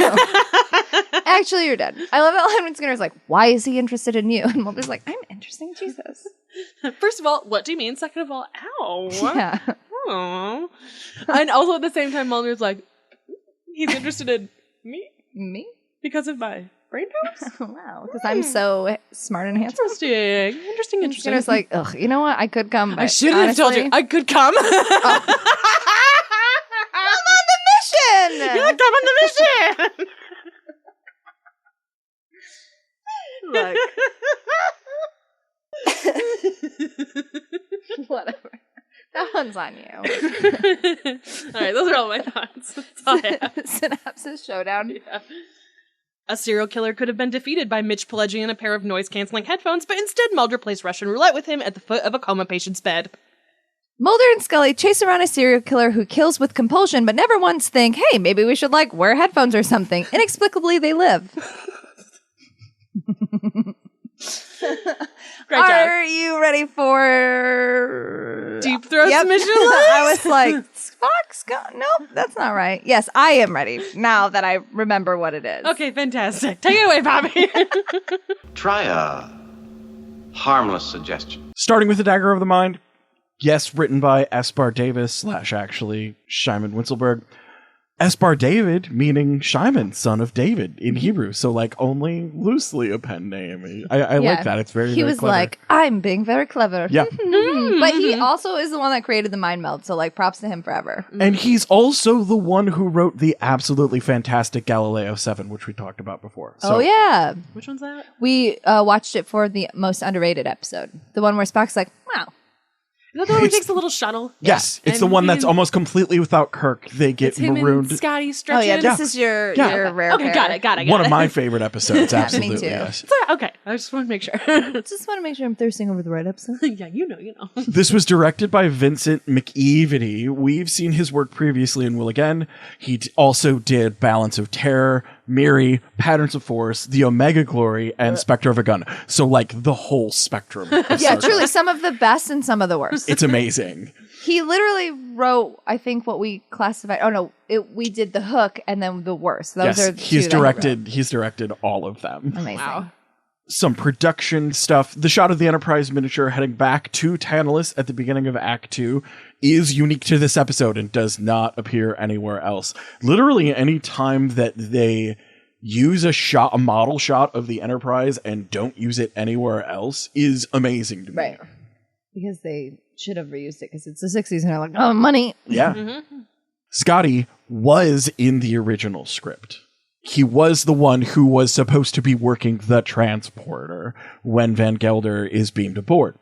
Actually, you're dead. I love that line when Skinner's like, "Why is he interested in you?" And Mulder's like, "I'm interested in Jesus." First of all, what do you mean? Second of all, ow. Yeah. Aww. And also at the same time, Mulder's like, he's interested in me? Me? Because of my brain powers? Wow, because I'm so smart and handsome. Interesting. Skinner's like, ugh, you know what? I could come, but I shouldn't have told you. I could come. Oh. I'm on the mission! You're like, come on the mission! Look. Whatever. That one's on you. All right, those are all my thoughts. That's all I have. Synopsis showdown. Yeah. A serial killer could have been defeated by Mitch Pileggi in a pair of noise-canceling headphones, but instead Mulder plays Russian roulette with him at the foot of a coma patient's bed. Mulder and Scully chase around a serial killer who kills with compulsion, but never once think, hey, maybe we should, like, wear headphones or something. Inexplicably, they live. Great job. Are you ready for Deep Throat's mission? I was like, Fox? Nope, that's not right. Yes, I am ready now that I remember what it is. Okay, fantastic. Take it away, Bobby. Try a harmless suggestion. Starting with the Dagger of the Mind. Yes, written by Espar Davis / actually Shimon Winselberg. Espar David, meaning Shimon, son of David in Hebrew. So, like, only loosely a pen name. I like that. It's very, he very was clever. like, I'm being very clever. Yeah. But he also is the one that created the mind meld. So, like, props to him forever. And he's also the one who wrote the absolutely fantastic Galileo 7, which we talked about before. So, oh, yeah. Which one's that? We watched it for the most underrated episode. The one where Spock's like, wow. Is that the one who takes the little shuttle? Yes, it's the one that's almost completely without Kirk. They get it's him marooned. And Scotty stretching. Oh, yeah, this is your rare Okay, got it. One of my favorite episodes, absolutely. Me too. Yes. Okay, I just want to make sure. Just want to make sure I'm thirsting over the right episode. Yeah, you know. This was directed by Vincent McEvedy. We've seen his work previously and will again. He also did Balance of Terror, Miri, Patterns of Force, The Omega Glory, and Spectre of a Gun. So, like, the whole spectrum. Yeah, truly, some of the best and some of the worst. It's amazing. He literally wrote, I think, what we classified. Oh no, we did the Hook and then the worst. Those are the he's two directed. He's directed all of them. Amazing. Wow. Some production stuff. The shot of the Enterprise miniature heading back to Tantalus at the beginning of Act 2 is unique to this episode and does not appear anywhere else. Literally, any time that they use a model shot of the Enterprise and don't use it anywhere else is amazing to me. Right. Because they should have reused it because it's the 60s and they're like, oh, money. Yeah. Mm-hmm. Scotty was in the original script. He was the one who was supposed to be working the transporter when Van Gelder is beamed aboard.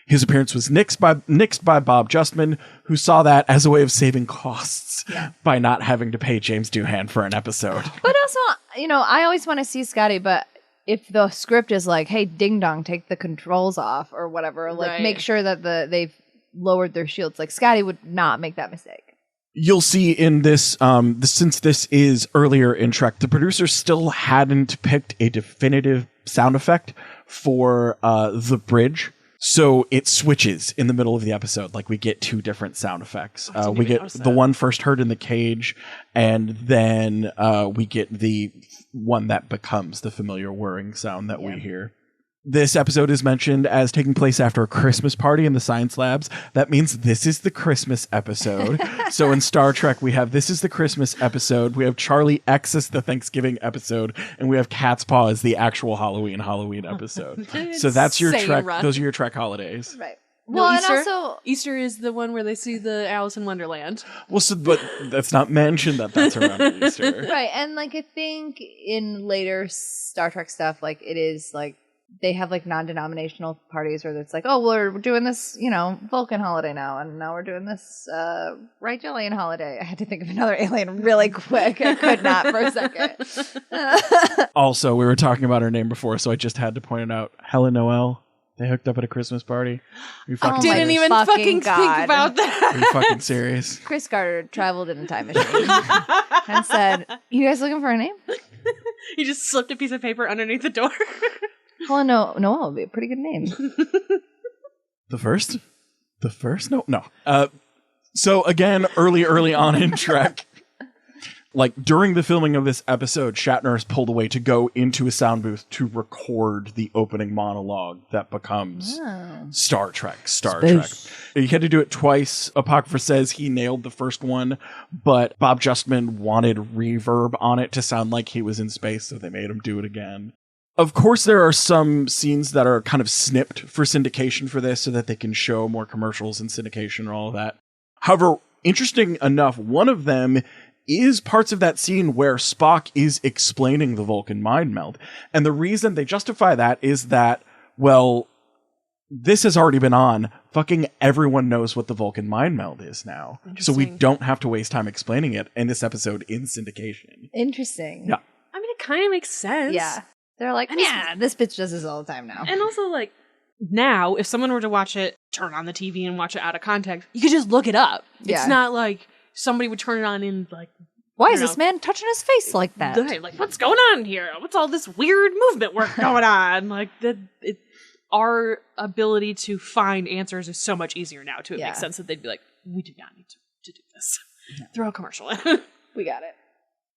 His appearance was nixed by Bob Justman, who saw that as a way of saving costs by not having to pay James Doohan for an episode. But also, I always want to see Scotty, but if the script is like, hey, ding dong, take the controls off or whatever, like make sure that they've lowered their shields, like Scotty would not make that mistake. You'll see in this, since this is earlier in Trek, the producers still hadn't picked a definitive sound effect for the bridge. So it switches in the middle of the episode. Like, we get two different sound effects. We get the one first heard in the cage, and then we get the one that becomes the familiar whirring sound that we hear. This episode is mentioned as taking place after a Christmas party in the science labs. That means this is the Christmas episode. So in Star Trek, we have This is the Christmas episode. We have Charlie X as the Thanksgiving episode. And we have Cat's Paw as the actual Halloween episode. So that's your Trek. Those are your Trek holidays. Right. No, Well, Easter, and also Easter is the one where they see the Alice in Wonderland. Well, so, but that's not mentioned that's around Easter. right, and like I think in later Star Trek stuff, like it is like they have like non-denominational parties where it's like, oh, we're doing this, Vulcan holiday now, and now we're doing this Rigelian holiday. I had to think of another alien really quick. I could not for a second. Also, we were talking about her name before, so I just had to point it out. Helen Noel. They hooked up at a Christmas party. Are you fucking Didn't serious? even fucking fucking God. think about that. Are you fucking serious? Chris Carter traveled in a time machine and said, "You guys looking for a name?" He just slipped a piece of paper underneath the door. Helen Noel would be a pretty good name. The first? No. So again, early on in Trek, like during the filming of this episode, Shatner is pulled away to go into a sound booth to record the opening monologue that becomes Star Trek. He had to do it twice. Apocrypha says he nailed the first one, but Bob Justman wanted reverb on it to sound like he was in space, so they made him do it again. Of course, there are some scenes that are kind of snipped for syndication for this so that they can show more commercials and syndication and all of that. However, interesting enough, one of them is parts of that scene where Spock is explaining the Vulcan mind meld. And the reason they justify that is that, well, this has already been on. Fucking everyone knows what the Vulcan mind meld is now. So we don't have to waste time explaining it in this episode in syndication. Interesting. Yeah. I mean, it kind of makes sense. Yeah. They're like, yeah, this bitch does this all the time now. And also, like, now, if someone were to watch it, turn on the TV and watch it out of context, you could just look it up. Yeah. It's not like somebody would turn it on in, like, Why is this man touching his face like that? Like, what's going on here? What's all this weird movement work going on? Like, our ability to find answers is so much easier now, too. It makes sense that they'd be like, we do not need to do this. Throw a commercial in. We got it.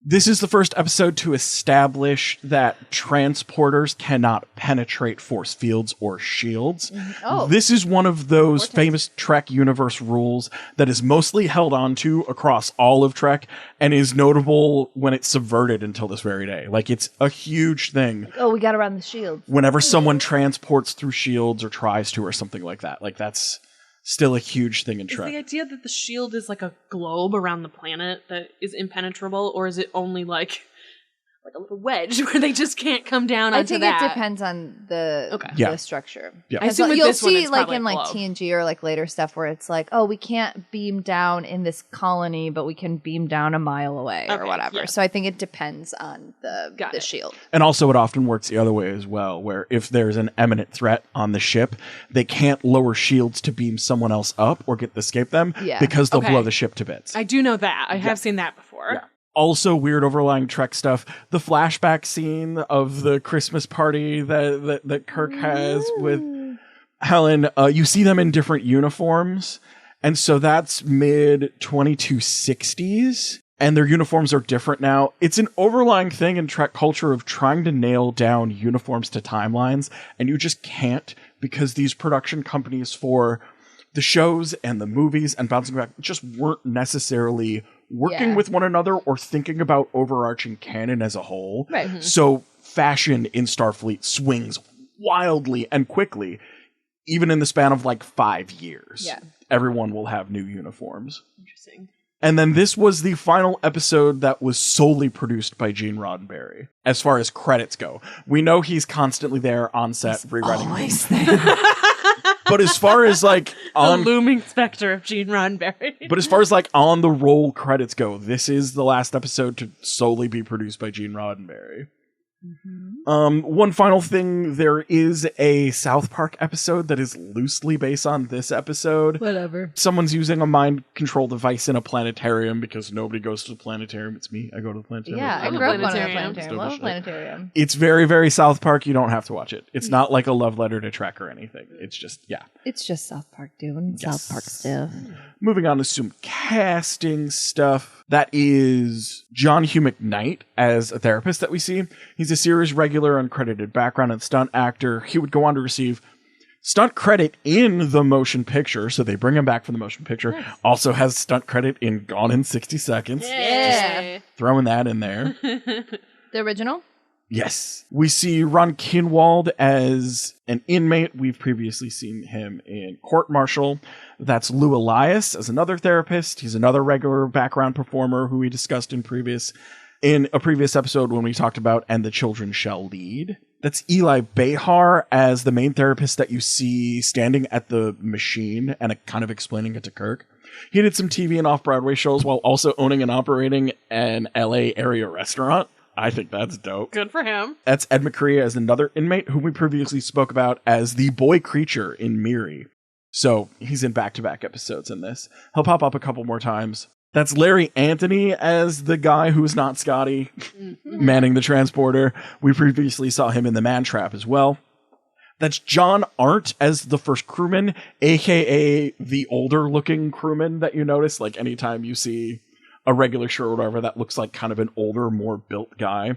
This is the first episode to establish that transporters cannot penetrate force fields or shields. Oh. This is one of those famous Trek universe rules that is mostly held onto across all of Trek and is notable when it's subverted until this very day. Like, it's a huge thing. Oh, we got around the shield. Whenever someone transports through shields or tries to or something like that. Like, that's still a huge thing in Trek. Is the idea that the shield is like a globe around the planet that is impenetrable, or is it only like a little wedge where they just can't come down onto that? I think it depends on the structure. Yeah. I assume with you'll this one, see it's like probably in a like globe. TNG or like later stuff where it's like, oh, we can't beam down in this colony, but we can beam down a mile away or Okay, whatever. yeah. So I think it depends on the shield. And also it often works the other way as well, where if there's an imminent threat on the ship, they can't lower shields to beam someone else up or get to escape them because they'll blow the ship to bits. I do know that. I have seen that before. Yeah. Also, weird overlying Trek stuff. The flashback scene of the Christmas party that Kirk has with Helen, you see them in different uniforms. And so that's mid-2260s. And their uniforms are different now. It's an overlying thing in Trek culture of trying to nail down uniforms to timelines. And you just can't, because these production companies for the shows and the movies and bouncing back just weren't necessarily working with one another or thinking about overarching canon as a whole. Right. Mm-hmm. So fashion in Starfleet swings wildly and quickly, even in the span of like 5 years. Yeah. Everyone will have new uniforms. Interesting. And then this was the final episode that was solely produced by Gene Roddenberry, as far as credits go. We know he's constantly there on set rewriting. Always there. But as far as like The looming specter of Gene Roddenberry. But as far as like on the roll credits go, this is the last episode to solely be produced by Gene Roddenberry. One final thing, there is a South Park episode that is loosely based on this episode. Whatever. Someone's using a mind control device in a planetarium because nobody goes to the planetarium. It's me. I go to the planetarium. Yeah, I Love grew up on a planetarium. planetarium. Love a planetarium. It's very, very South Park. You don't have to watch it. It's not like a love letter to Trek or anything. It's just, yeah. It's just South Park doing South Park stuff. Moving on to some casting stuff. That is John Hugh McKnight as a therapist that we see. He's a series regular, uncredited background and stunt actor. He would go on to receive stunt credit in the motion picture, so they bring him back for the motion picture. Nice. Also has stunt credit in Gone in 60 Seconds. Yeah. Just throwing that in there. The original? Yes. We see Ron Kinwald as an inmate. We've previously seen him in Court Martial. That's Lou Elias as another therapist. He's another regular background performer who we discussed in a previous episode when we talked about And the Children Shall Lead. That's Eli Behar as the main therapist that you see standing at the machine and kind of explaining it to Kirk. He did some TV and off-Broadway shows while also owning and operating an LA area restaurant. I think that's dope. Good for him. That's Ed McCrea as another inmate who we previously spoke about as the boy creature in Miri. So he's in back-to-back episodes in this. He'll pop up a couple more times. That's Larry Anthony as the guy who's not Scotty, manning the transporter. We previously saw him in The Man Trap as well. That's John Arndt as the first crewman, a.k.a. the older-looking crewman that you notice, like anytime you see a regular shirt or whatever that looks like kind of an older, more built guy.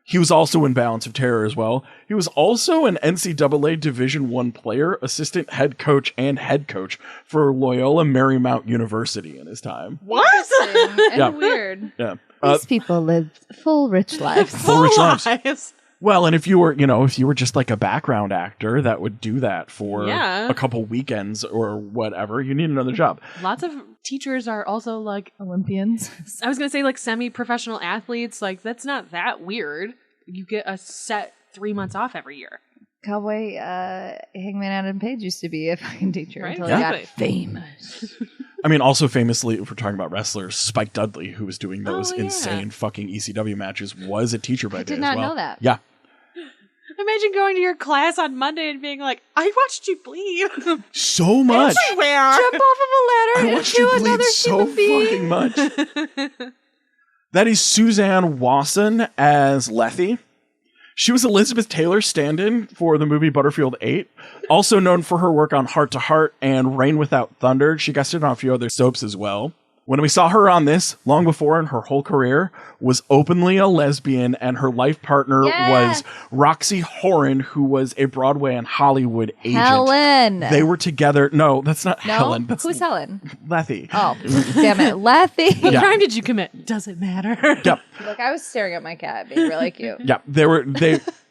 He was also in Balance of Terror as well. He was also an NCAA Division I player, assistant head coach, and head coach for Loyola Marymount University in his time. What? And weird. Yeah. These people lived full rich lives. Full rich lives. Well, and if you were just like a background actor that would do that for a couple weekends or whatever, you need another job. Lots of teachers are also like Olympians. I was going to say like semi-professional athletes. Like that's not that weird. You get a set 3 months off every year. Cowboy Hangman Adam Page used to be a fucking teacher Right? until he got famous. I mean, also famously, if we're talking about wrestlers, Spike Dudley, who was doing those insane fucking ECW matches, was a teacher by day as well. I did not know that. Yeah. Imagine going to your class on Monday and being like, I watched you bleed. So much. Everywhere. Jump off of a ladder I watched into you bleed another so human being. fucking much. That is Suzanne Wasson as Lethe. She was Elizabeth Taylor's stand-in for the movie Butterfield 8, also known for her work on Heart to Heart and Rain Without Thunder. She guested on a few other soaps as well. When we saw her on this, long before in her whole career, was openly a lesbian, and her life partner was Roxy Horan, who was a Broadway and Hollywood agent. Helen. They were together. No, that's not Helen. That's Who's Helen? Lethe. Oh, damn it. Lethe. What crime did you commit? Does it matter? Yep. Look, I was staring at my cat being really cute. Yeah,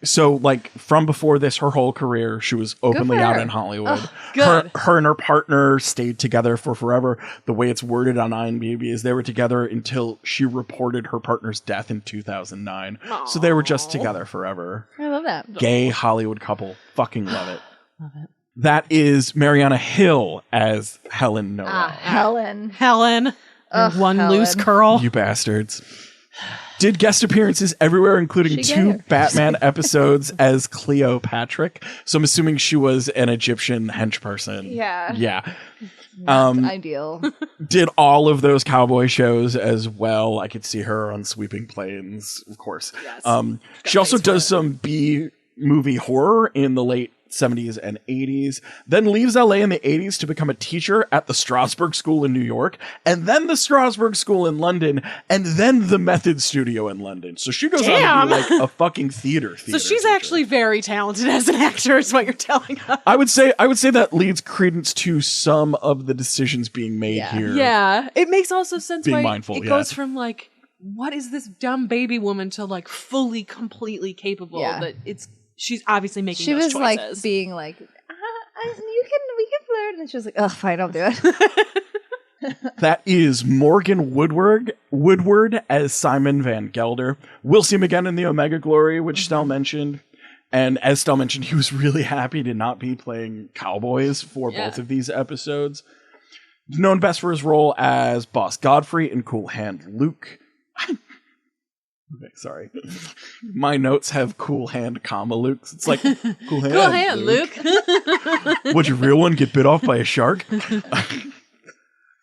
so like from before this, her whole career, she was openly out in Hollywood. Good. Her and her partner stayed together for forever. The way it's worded on IMDb is they were together until she reported her partner's death in 2009. Aww. So they were just together forever. I love that. Gay Hollywood couple. Fucking love it. Love it. That is Mariana Hill as Helen Noel. Helen. One Helen. loose curl. You bastards. Did guest appearances everywhere, including 2 Batman episodes as Cleopatra. So I'm assuming she was an Egyptian hench person. Yeah. Yeah. Ideal. Did all of those cowboy shows as well. I could see her on Sweeping Plains, of course. Yes. She also does some B-movie horror in the late 70s and 80s, then leaves LA in the 80s to become a teacher at the Strasberg School in New York, and then the Strasberg School in London, and then the Method Studio in London. So she goes on to be like a fucking theater So she's teacher. actually very talented as an actor, is what you're telling us. I would say that leads credence to some of the decisions being made here. Yeah. It makes also sense Being why mindful, it goes from like, what is this dumb baby woman to like fully, completely capable that she's obviously making those choices. She was like being like, we can flirt. And she was like, oh, fine, I'll do it. That is Morgan Woodward as Simon Van Gelder. We'll see him again in the Omega Glory, which Stell mentioned. And as Stell mentioned, he was really happy to not be playing cowboys for both of these episodes. Known best for his role as Boss Godfrey in Cool Hand Luke. Okay, sorry. My notes have cool hand, comma, Luke. It's like, cool hand, Cool hand, Luke. Would your real one get bit off by a shark?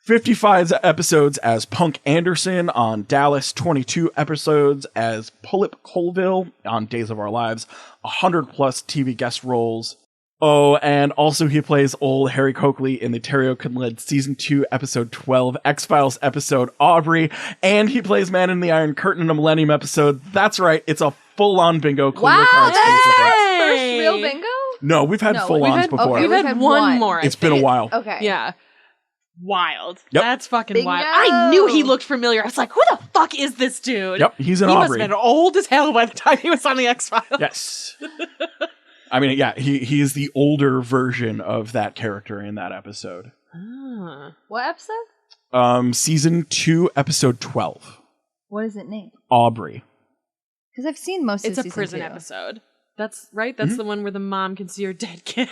55 episodes as Punk Anderson on Dallas, 22 episodes as Pulip Colville on Days of Our Lives, 100 plus TV guest roles. Oh, and also he plays old Harry Coakley in the Terry O'Connell Season 2, Episode 12, X-Files episode Aubrey, and he plays Man in the Iron Curtain in a Millennium episode. That's right, it's a full-on bingo. Wow, cards, that's first real bingo? No, we've had full-ons before. We've had one more. It's been a while. Okay. Yeah. Wild. Yep. That's fucking Bingo. wild. I knew he looked familiar. I was like, who the fuck is this dude? Yep, he's an Aubrey. He must Aubrey. have been old as hell by the time he was on the X-Files. Yes. I mean, yeah, he is the older version of that character in that episode. What episode? Season 2, Episode 12. What is it named? Aubrey. Because I've seen most of It's a season prison 2. episode. That's right? That's the one where the mom can see her dead kid.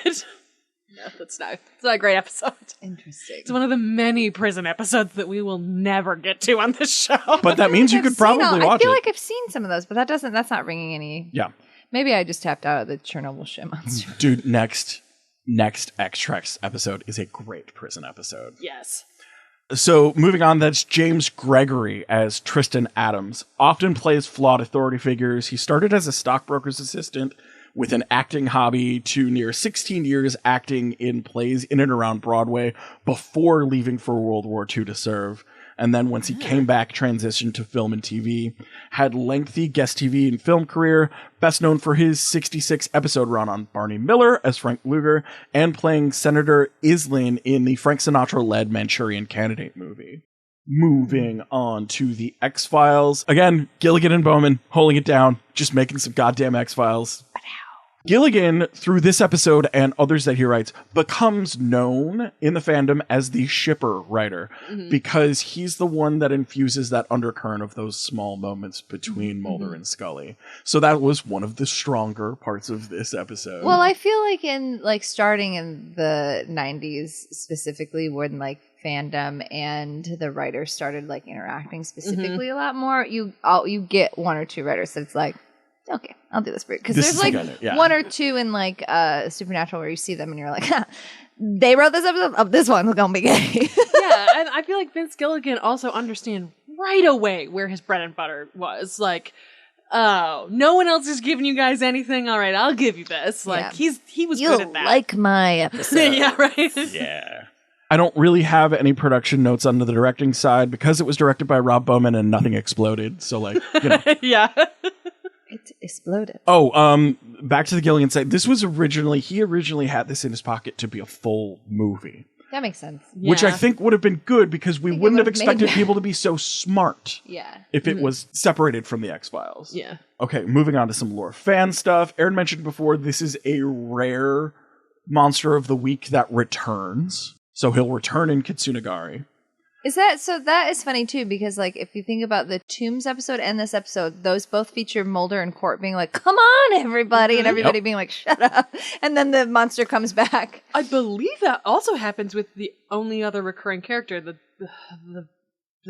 No, that's not. It's not a great episode. Interesting. It's one of the many prison episodes that we will never get to on this show. But that means you could probably watch I feel it. like I've seen some of those, but that's not ringing any. Yeah. Maybe I just tapped out of the Chernobyl shit monster. Dude, next X-Treks episode is a great prison episode. Yes. So moving on, that's James Gregory as Tristan Adams. Often plays flawed authority figures. He started as a stockbroker's assistant with an acting hobby to near 16 years acting in plays in and around Broadway before leaving for World War II to serve. And then once he came back, transitioned to film and TV. Had lengthy guest TV and film career, best known for his 66 episode run on Barney Miller as Frank Luger and playing Senator Islin in the Frank Sinatra-led Manchurian Candidate movie. Moving on to the X-Files. Again, Gilligan and Bowman holding it down, just making some goddamn X-Files. Gilligan, through this episode and others that he writes, becomes known in the fandom as the shipper writer because he's the one that infuses that undercurrent of those small moments between Mulder and Scully. So that was one of the stronger parts of this episode. Well, I feel like starting in the 90s specifically when fandom and the writers started interacting specifically a lot more, you get one or two writers that's like, okay, I'll do this for you. Because there's one or two in Supernatural where you see them and you're like, they wrote this episode. Oh, this one's gonna be gay. Yeah, and I feel like Vince Gilligan also understand right away where his bread and butter was. Like, oh, no one else is giving you guys anything. All right, I'll give you this. Like, he was good at that. Like my episode. Yeah, right. Yeah. I don't really have any production notes on the directing side because it was directed by Rob Bowman and nothing exploded. So Yeah. It exploded. Oh, back to the Gilligan side. He originally had this in his pocket to be a full movie. That makes sense. Which I think would have been good because we wouldn't have expected made people to be so smart if it was separated from the X-Files. Yeah. Okay, moving on to some lore fan stuff. Erin mentioned before, this is a rare monster of the week that returns. So he'll return in Kitsunagari. That is funny too, because if you think about the Tombs episode and this episode, those both feature Mulder and Court being like, come on, everybody, and everybody being like, shut up. And then the monster comes back. I believe that also happens with the only other recurring character, the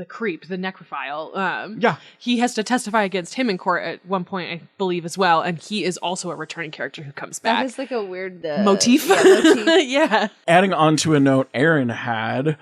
creep, the necrophile. He has to testify against him in court at one point, I believe, as well. And he is also a returning character who comes back. That is a weird motif. Yeah, motif. Yeah. Adding on to a note Erin had,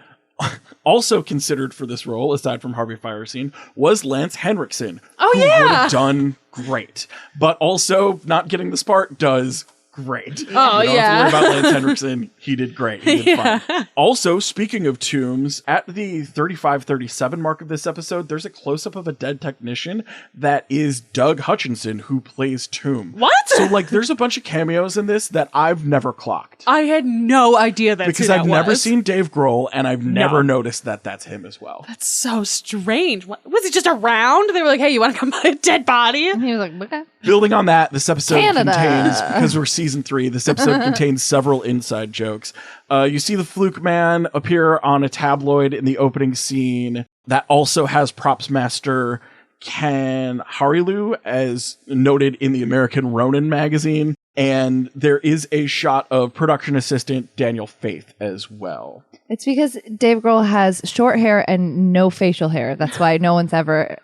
also considered for this role, aside from Harvey Fierstein, was Lance Henriksen. Oh, who yeah! would have done great. But also, not getting the part does great. Oh, you don't have to worry about Lance Henriksen. He did great. He did fine. Also, speaking of tombs, at the 35-37 mark of this episode, there's a close-up of a dead technician that is Doug Hutchinson, who plays Tomb. What? So, there's a bunch of cameos in this that I've never clocked. I had no idea that's because who that I've never was. seen Dave Grohl, and I've never noticed that that's him as well. That's so strange. Was he just around? They were like, hey, you want to come by a dead body? And he was like, okay. Building on that, this episode Canada. contains, because we're season 3, this episode contains several inside jokes. You see the Fluke Man appear on a tabloid in the opening scene that also has props master Ken Harilu, as noted in the American Ronin magazine. And there is a shot of production assistant Daniel Faith as well. It's because Dave Grohl has short hair and no facial hair. That's why no one's ever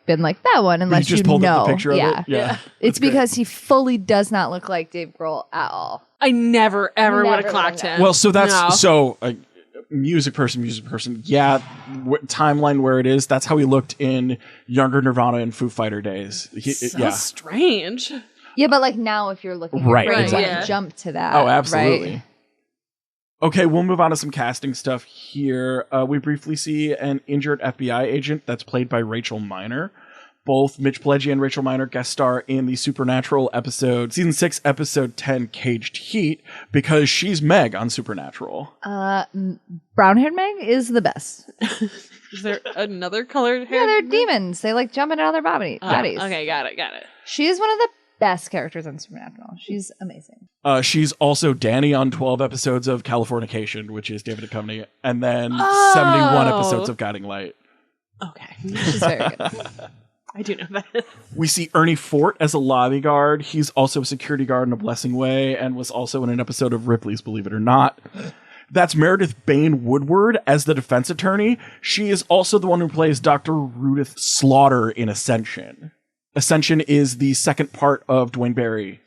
been like that one unless you just pulled know. up the picture of it. Yeah. It's because he fully does not look like Dave Grohl at all. I never ever would Never have clocked would've him. Well, so that's No. music person. Yeah, timeline where it is. That's how he looked in younger Nirvana and Foo Fighter days. So strange. Yeah, but like now, if you're looking Right, at it, exactly. you jump to that. Oh, absolutely. Right? Okay, we'll move on to some casting stuff here. We briefly see an injured FBI agent that's played by Rachel Miner. Both Mitch Pileggi and Rachel Miner guest star in the Supernatural episode, season 6, episode 10, Caged Heat, because she's Meg on Supernatural. Brown-haired Meg is the best. Is there another colored hair? Yeah, they're demons. They like jumping out of their bodies. Okay, got it. She is one of the best characters on Supernatural. She's amazing. She's also Danny on 12 episodes of Californication, which is David Duchovny, and then 71 episodes of Guiding Light. Okay. She's very good. I do know that. We see Ernie Fort as a lobby guard. He's also a security guard in A Blessing Way and was also in an episode of Ripley's Believe It or Not. That's Meredith Bain Woodward as the defense attorney. She is also the one who plays Dr. Rudith Slaughter in Ascension. Ascension is the second part of Dwayne Barry.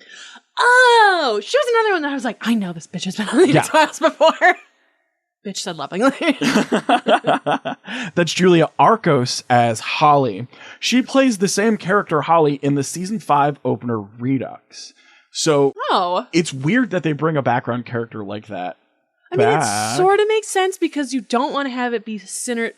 Oh, she was another one that I was like, I know this bitch has been on the TOS before. Bitch said lovingly. That's Julia Arcos as Holly. She plays the same character, Holly, in the season 5 opener Redux. So it's weird that they bring a background character like that. I mean, it sort of makes sense because you don't want to have it be Skinner's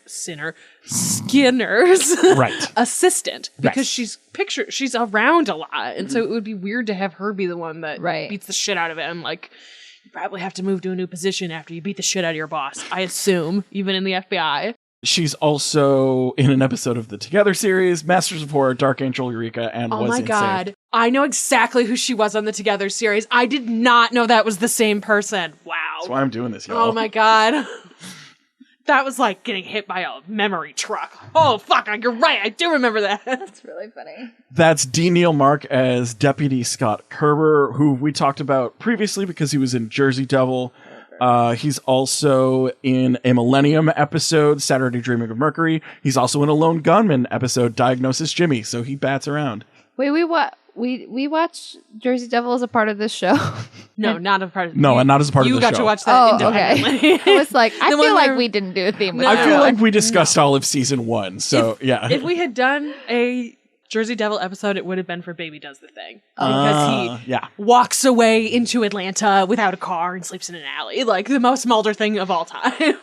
assistant because she's around a lot, and so it would be weird to have her be the one that beats the shit out of him. Like, you probably have to move to a new position after you beat the shit out of your boss. I assume, even in the FBI. She's also in an episode of the Together series, Masters of Horror, Dark Angel, Eureka, and was in my god, Saved. I know exactly who she was on the Together series. I did not know that was the same person. Wow. That's why I'm doing this, y'all. Oh my god. That was like getting hit by a memory truck. Oh, fuck, you're right. I do remember that. That's really funny. That's D. Neil Mark as Deputy Scott Kerber, who we talked about previously because he was in Jersey Devil. He's also in a Millennium episode, Saturday Dreaming of Mercury. He's also in a Lone Gunman episode, Diagnosis Jimmy. So he bats around. Wait, we watched Jersey Devil as a part of this show. No, not a part of. No, and not as a part of the show. You got to watch that independently. Okay. I was like, I feel like we didn't do a theme. I feel like we discussed all of season 1. So yeah, if we had done a Jersey Devil episode, it would have been for Baby Does the Thing. Because he walks away into Atlanta without a car and sleeps in an alley. Like the most Mulder thing of all time.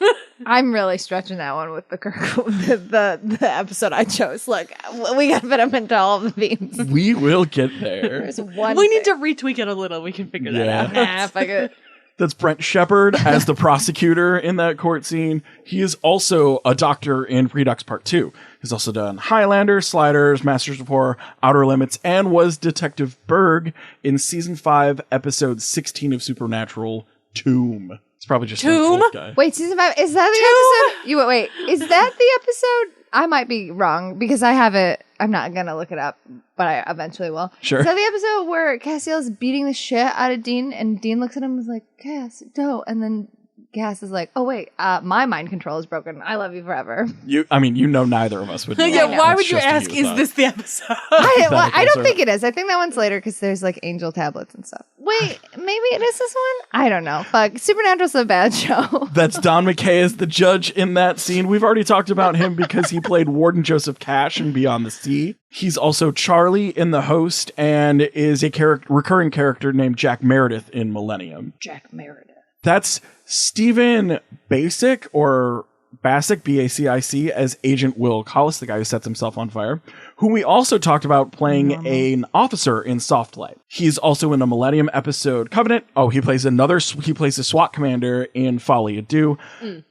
I'm really stretching that one with the the episip I chose. Like, we got to fit them into all of the themes. We will get there. There's one we need to retweak it a little. We can figure that out. Yeah, if I could. That's Brent Shepard as the prosecutor in that court scene. He is also a doctor in Redux Part 2. He's also done Highlander, Sliders, Masters of Horror, Outer Limits, and was Detective Berg in Season 5, Episode 16 of Supernatural, Tomb. It's probably just Tomb? a guy. Wait, Season 5, is that the episode? Wait, is that the episode? I might be wrong because I have it. I'm not going to look it up, but I eventually will. Sure. Is that the episode where Castiel's beating the shit out of Dean and Dean looks at him and is like, Cass, don't. And then Cass is like, oh, wait, my mind control is broken. I love you forever. You know neither of us would know. Yeah, why It's would you just a ask, you is thought. this the episode? I don't think it is. I think that one's later because there's like angel tablets and stuff. Wait, maybe it is this one? I don't know. Fuck. Supernatural's a bad show. That's Don McKay as the judge in that scene. We've already talked about him because he played Warden Joseph Cash in Beyond the Sea. He's also Charlie in The Host and is a recurring character named Jack Meredith in Millennium. Jack Meredith. That's Stephen Basic, or Basic, B-A-C-I-C, as Agent Will Collis, the guy who sets himself on fire, who we also talked about playing an officer in Soft Light. He's also in a Millennium episode, Covenant. Oh, he plays a SWAT commander in Folly Ado.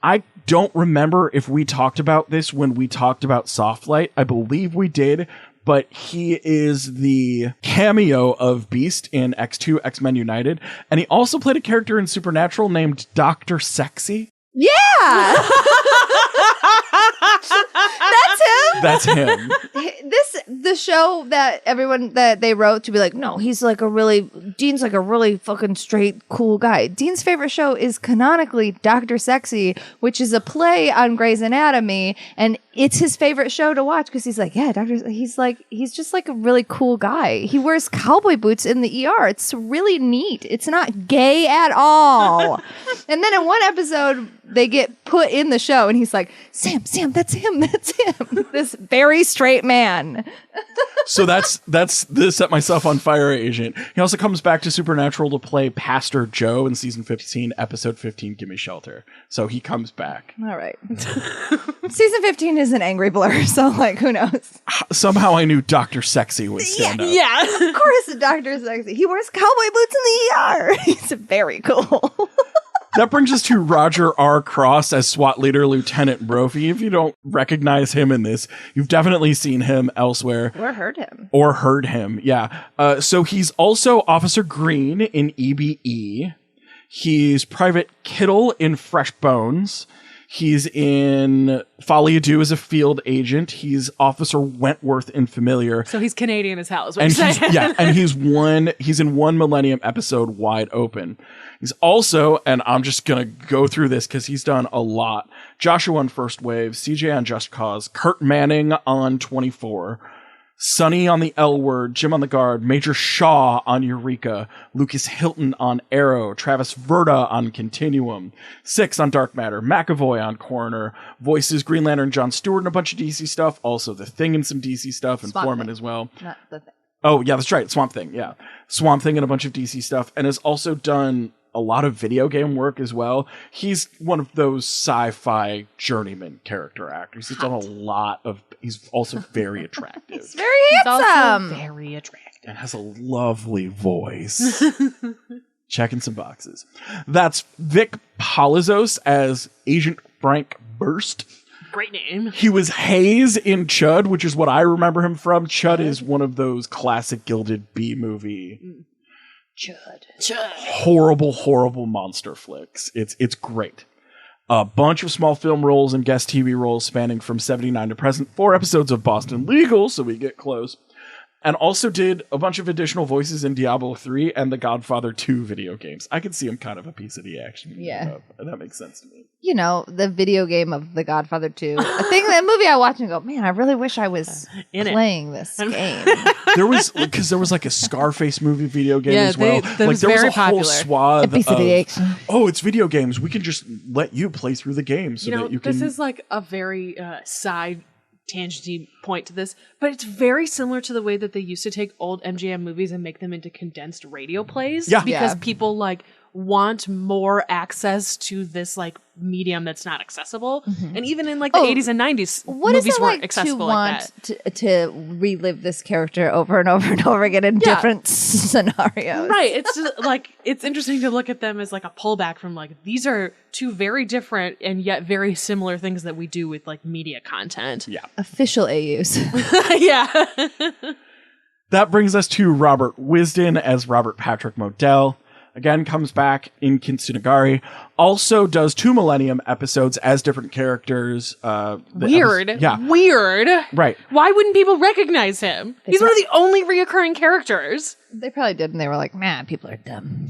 I don't remember if we talked about this when we talked about Soft Light. I believe we did, but he is the cameo of Beast in X2, X-Men United. And he also played a character in Supernatural named Dr. Sexy. Yeah! That's him. That's him. The show that they wrote to be like, no, Dean's like a really fucking straight, cool guy. Dean's favorite show is canonically Dr. Sexy, which is a play on Grey's Anatomy. And it's his favorite show to watch because he's like, yeah, he's just like a really cool guy. He wears cowboy boots in the ER. It's really neat. It's not gay at all. And then in one episode, they get put in the show and he's like, Sam, that's him. This very straight man. So that's the Set Myself on Fire agent. He also comes back to Supernatural to play Pastor Joe in season 15, episode 15, Gimme Shelter. So he comes back. All right. Season 15 is an angry blur, so like, who knows? Somehow I knew Dr. Sexy would stand up. Yeah. Of course, Dr. Sexy. He wears cowboy boots in the ER. He's very cool. That brings us to Roger R. Cross as SWAT leader Lieutenant Brophy. If you don't recognize him in this, you've definitely seen him elsewhere. Or heard him, yeah. So he's also Officer Green in EBE. He's Private Kittle in Fresh Bones. He's in Folly Ado as a field agent. He's Officer Wentworth in Familiar. So he's Canadian as hell, is what And you're he's, saying. yeah, and he's in one Millennium episode, Wide Open. He's also, and I'm just going to go through this because he's done a lot, Joshua on First Wave, CJ on Just Cause, Kurt Manning on 24, Sonny on the L Word, Jim on the Guard, Major Shaw on Eureka, Lucas Hilton on Arrow, Travis Verda on Continuum, Six on Dark Matter, McAvoy on Coroner, voices Green Lantern John Stewart and a bunch of DC stuff, also The Thing and some DC stuff, and Swamp Foreman Thing. as well. Not the thing. Oh, yeah, that's right. Swamp Thing, yeah. Swamp Thing and a bunch of DC stuff, and has also done a lot of video game work as well. He's one of those sci-fi journeyman character actors. He's done a lot of... He's also very attractive. He's very handsome. Also very attractive. And has a lovely voice. Checking some boxes. That's Vic Palizos as Agent Frank Burst. Great name. He was Hayes in Chud, which is what I remember him from. Chud is one of those classic Gilded B-movie... Chud. horrible monster flicks. It's great. A bunch of small film roles and guest TV roles spanning from 79 to present. 4 episodes of Boston Legal, so we get close. And also did a bunch of additional voices in Diablo 3 and the Godfather 2 video games. I could see him kind of a piece of the action. Yeah. That makes sense to me. You know, the video game of The Godfather 2. That movie I watch and go, man, I really wish I was playing this game. There was like a Scarface movie video game as well. That Like was there was very a whole popular. swath NBC8. oh, it's video games. We can just let you play through the game so that you can. This is like a very side tangenty point to this, but it's very similar to the way that they used to take old MGM movies and make them into condensed radio plays. Yeah. Because Yeah. people like want more access to this like medium that's not accessible. And even in like the 80s and 90s, What is movies it weren't like to accessible like that. want to relive this character over and over and over again in different scenarios? Right. It's just like, it's interesting to look at them as like a pullback from like, these are two very different and yet very similar things that we do with like media content. Yeah. Official AUs. Yeah. That brings us to Robert Wisden as Robert Patrick Modell. Again, comes back in Kintsunagari. Also does 2 Millennium episodes as different characters. Weird. Yeah. Weird. Right. Why wouldn't people recognize him? He's one of the only reoccurring characters. They probably did, and they were like, man, people are dumb.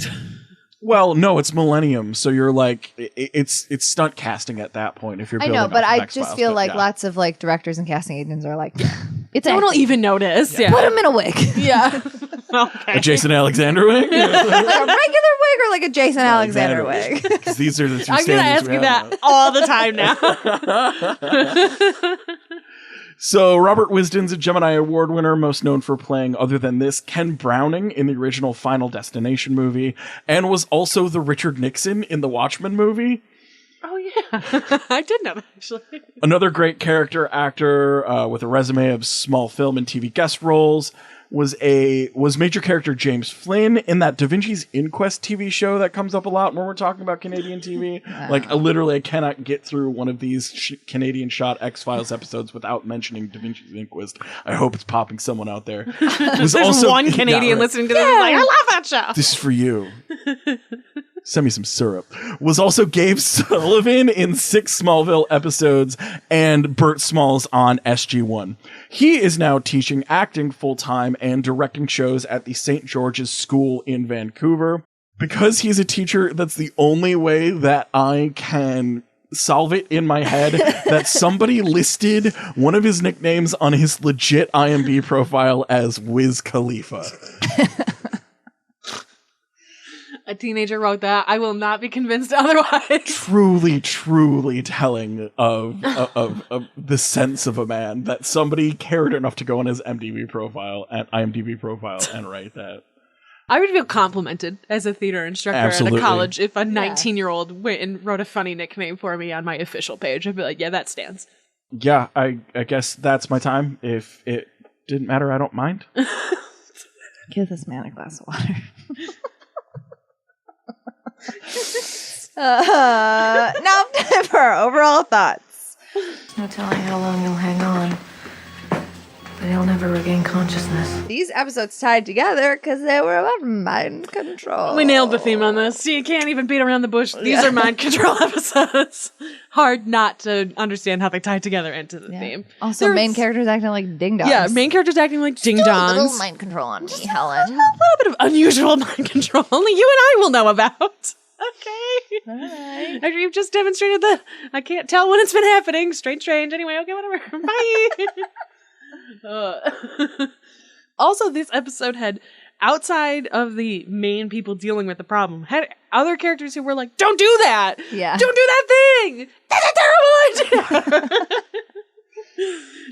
Well, no, it's Millennium, so you're like, it's stunt casting at that point if you're I building know, but off of I X-Files, just feel but like yeah. lots of like directors and casting agents are like, it's No one will acting. even notice. Yeah. Put him in a wig. Yeah. Okay. A Jason Alexander wig? Like a regular wig or like a Jason Alexander wig? Because these are the two I'm going to ask standards we you have. that all the time now. So Robert Wisden's a Gemini Award winner, most known for playing, other than this, Ken Browning in the original Final Destination movie, and was also the Richard Nixon in the Watchmen movie. Oh, yeah. I did know that, actually. Another great character actor with a resume of small film and TV guest roles. Was major character James Flynn in that Da Vinci's Inquest TV show that comes up a lot when we're talking about Canadian TV. Like, literally, I cannot get through one of these Canadian shot X-Files episodes without mentioning Da Vinci's Inquest. I hope it's popping someone out there. Was There's also, one Canadian yeah, right. listening to this who's like, I love that show. This is for you. Send me some syrup. Was also Gabe Sullivan in 6 Smallville episodes and Burt Smalls on SG-1. He is now teaching acting full-time and directing shows at the St. George's School in Vancouver. Because he's a teacher, that's the only way that I can solve it in my head that somebody listed one of his nicknames on his legit IMDb profile as Wiz Khalifa. A teenager wrote that. I will not be convinced otherwise. Truly, truly telling of the sense of a man that somebody cared enough to go on his IMDb profile and write that. I would feel complimented as a theater instructor Absolutely. at a college if a 19-year-old went and wrote a funny nickname for me on my official page. I'd be like, yeah, that stands. Yeah, I guess that's my time. If it didn't matter, I don't mind. Give this man a glass of water. Now time for our overall thoughts. There's no telling how long he'll hang on, but he'll never regain consciousness. These episodes tied together because they were about mind control. We nailed the theme on this. You can't even beat around the bush. These are mind control episodes. Hard not to understand how they tie together into the theme. Also, main characters acting like ding-dongs. Yeah, main characters acting like A little ding-dongs. mind control on me, Helen. A little bit of unusual mind control only you and I will know about. Okay. Alright. After you've just demonstrated that I can't tell when it's been happening. Strange. Anyway, okay, whatever. Bye. Also, this episode had, outside of the main people dealing with the problem, had other characters who were like, don't do that! Yeah. Don't do that thing! That's a terrible idea!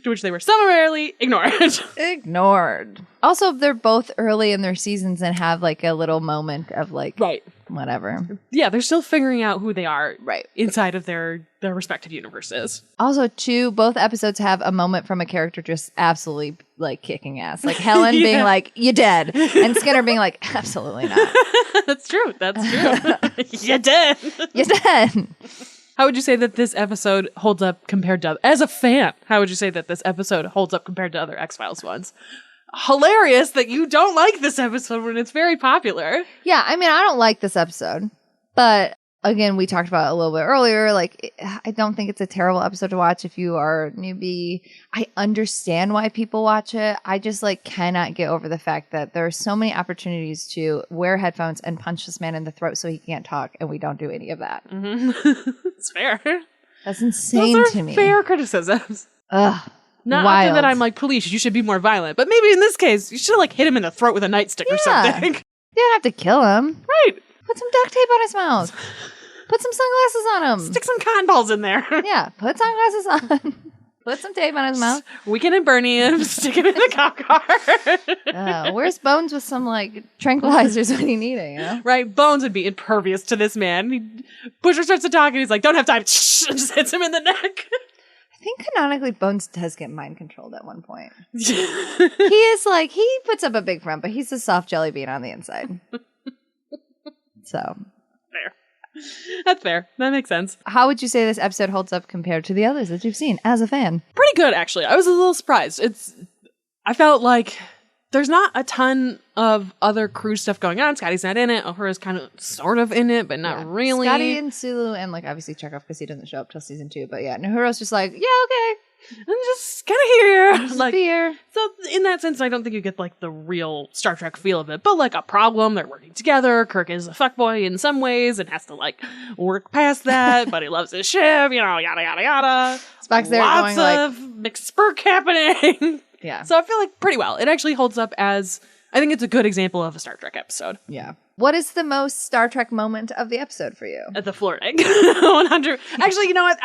To which they were summarily ignored. Also, they're both early in their seasons and have like a little moment of like, Right. whatever. Yeah, they're still figuring out who they are Right. inside of their respective universes. Also, both episodes have a moment from a character just absolutely like kicking ass. Like Helen being like, "You dead," and Skinner being like, "Absolutely not. That's true. You did. You dead." How would you say that this episode holds up compared to, as a fan, how would you say that this episode holds up compared to other X-Files ones? Hilarious that you don't like this episode when it's very popular. Yeah, I mean, I don't like this episode, but again, we talked about it a little bit earlier. Like, I don't think it's a terrible episode to watch if you are a newbie. I understand why people watch it. I just like cannot get over the fact that there are so many opportunities to wear headphones and punch this man in the throat so he can't talk, and we don't do any of that. Mm-hmm. It's fair. That's insane Those are to me. fair criticisms. Ugh. Not wild. often that I'm like, police, you should be more violent. But maybe in this case, you should have like hit him in the throat with a nightstick or something. You don't have to kill him. Right. Put some duct tape on his mouth. Put some sunglasses on him. Stick some cotton balls in there. Yeah, put sunglasses on. Put some tape on his mouth. Weekend and Bernie him, stick him in the cop car. Where's Bones with some like tranquilizers when you need it, you know? Right, Bones would be impervious to this man. Busher starts to talk and he's like, don't have time. And just hits him in the neck. I think canonically Bones does get mind controlled at one point. He is like, he puts up a big front, but he's a soft jelly bean on the inside. So. Fair. That's fair. That makes sense. How would you say this episode holds up compared to the others that you've seen as a fan? Pretty good, actually. I was a little surprised. I felt like there's not a ton of other crew stuff going on. Scotty's not in it. Uhura's kind of sort of in it, but not really. Scotty and Sulu and like obviously Chekhov because he doesn't show up till season 2. But yeah, Uhura's just like, yeah, okay. I'm just kind of here. Just Like, here. so in that sense, I don't think you get like the real Star Trek feel of it, but like a problem. They're working together. Kirk is a fuckboy in some ways and has to like work past that, but he loves his ship, you know, yada, yada, yada. Spock's there Lots going of mixed spurk happening. Yeah. So I feel like pretty well. It actually holds up as, I think it's a good example of a Star Trek episode. Yeah. What is the most Star Trek moment of the episode for you? At the flirting. 100. Actually, you know what?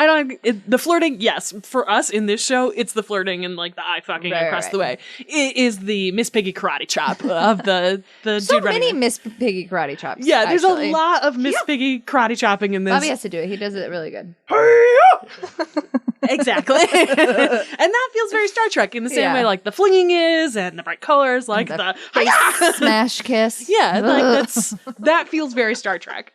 The flirting, yes. For us in this show, it's the flirting and like the eye fucking across the way. It is the Miss Piggy karate chop of the So dude running. many Miss Piggy karate chops. Yeah, there's actually. a lot of Miss Piggy karate chopping in this. Bobby has to do it. He does it really good. Exactly. And that feels very Star Trek in the same way like the flinging is and the bright colors, like the face smash kiss. Yeah, like that feels very Star Trek.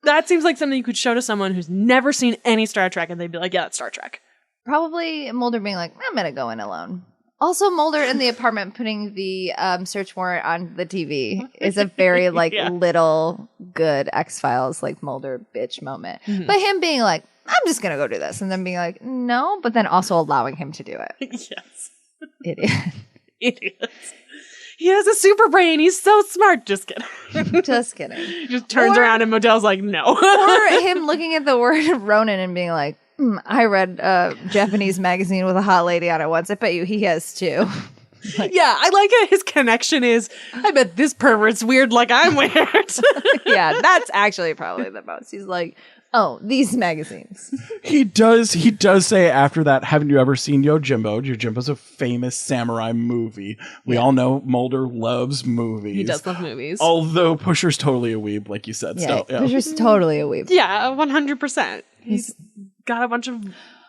That seems like something you could show to someone who's never seen any Star Trek and they'd be like, yeah, that's Star Trek. Probably Mulder being like, I'm going to go in alone. Also, Mulder in the apartment putting the search warrant on the TV is a very like little good X-Files like Mulder bitch moment. Mm-hmm. But him being like, I'm just going to go do this. And then being like, no, but then also allowing him to do it. Yes. Idiot. It is. He has a super brain. He's so smart. Just kidding. Just kidding. He just turns around and Modell's like, no. Or him looking at the word Ronin and being like, I read a Japanese magazine with a hot lady on it once. I bet you he has too. Yeah, I like it. His connection is, I bet this pervert's weird like I'm weird. Yeah, that's actually probably the most. He's like, oh, these magazines. He does say after that, haven't you ever seen Yojimbo? Yojimbo's a famous samurai movie. We all know Mulder loves movies. He does love movies. Although Pusher's totally a weeb, like you said. Yeah, Still, yeah. Pusher's totally a weeb. Yeah, 100%. He's got a bunch of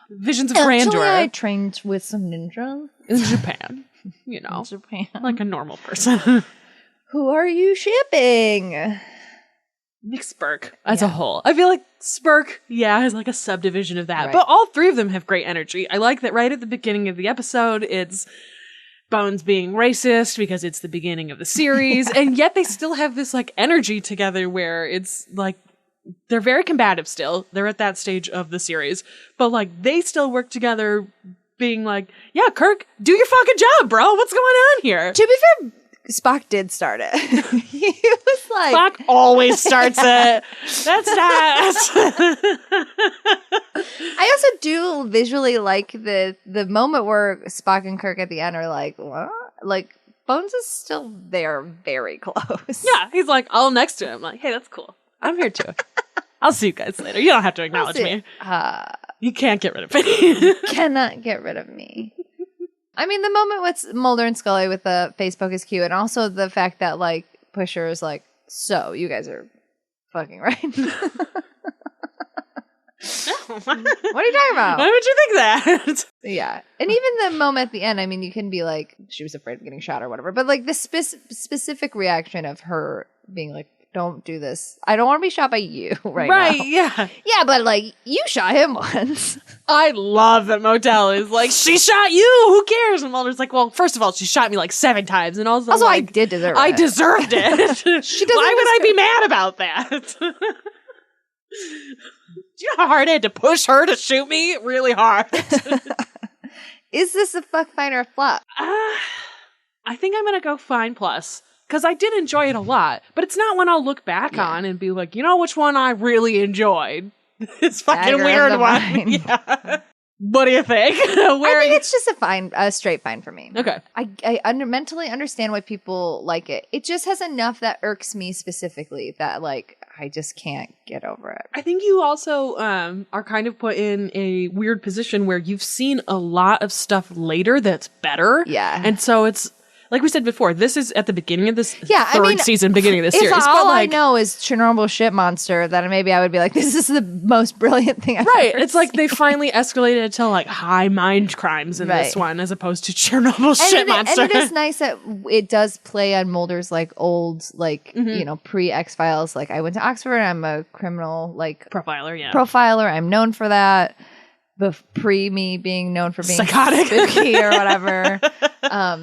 visions of grandeur. Actually, I trained with some ninjas. In Japan. You know, Japan. like a normal person. Who are you shipping? Nick Spurk as a whole. I feel like Spurk, is like a subdivision of that. Right. But all three of them have great energy. I like that right at the beginning of the episode, it's Bones being racist because it's the beginning of the series. And yet they still have this like energy together where it's like, they're very combative still. They're at that stage of the series. But like they still work together being like, yeah, Kirk, do your fucking job, bro. What's going on here? To be fair, Spock did start it. He was like... Spock always starts it. That's not... I also do visually like the moment where Spock and Kirk at the end are like, what? Like, Bones is still there very close. Yeah, he's like all next to him. Like, hey, that's cool. I'm here too. I'll see you guys later. You don't have to acknowledge me. You can't get rid of me. Cannot get rid of me. I mean, the moment with Mulder and Scully with the Facebook is cute, and also the fact that like Pusher is like, so you guys are fucking right. What are you talking about? Why would you think that? Yeah, and even the moment at the end, I mean, you can be like, she was afraid of getting shot or whatever, but like the specific reaction of her being like, don't do this. I don't want to be shot by you right now. Right, yeah. Yeah, but like, you shot him once. I love that Modell is like, she shot you, who cares? And Mulder's like, well, first of all, she shot me like 7 times. And also I like, did deserve it. I deserved it. She doesn't Why would I be mad about that? Do you know how hard I had to push her to shoot me? Really hard. Is this a fuck, fine, or flop? I think I'm going to go fine plus. Because I did enjoy it a lot. But it's not one I'll look back on and be like, you know which one I really enjoyed? This fucking Dagger of weird the one. Mind. Yeah. What do you think? I think it's just a straight fine for me. Okay. I mentally understand why people like it. It just has enough that irks me specifically that like I just can't get over it. I think you also are kind of put in a weird position where you've seen a lot of stuff later that's better. Yeah. And so it's, like we said before, this is at the beginning of this third season, beginning of this series. If all but I know is Chernobyl shit monster, then maybe I would be like, this is the most brilliant thing I've ever it's like they finally escalated to like high mind crimes in this one as opposed to Chernobyl shit monster. And it is nice that it does play on Mulder's like old, like, you know, pre-X-Files. Like, I went to Oxford, I'm a criminal, like... Profiler, I'm known for that. Pre me being known for being psychotic, spooky or whatever.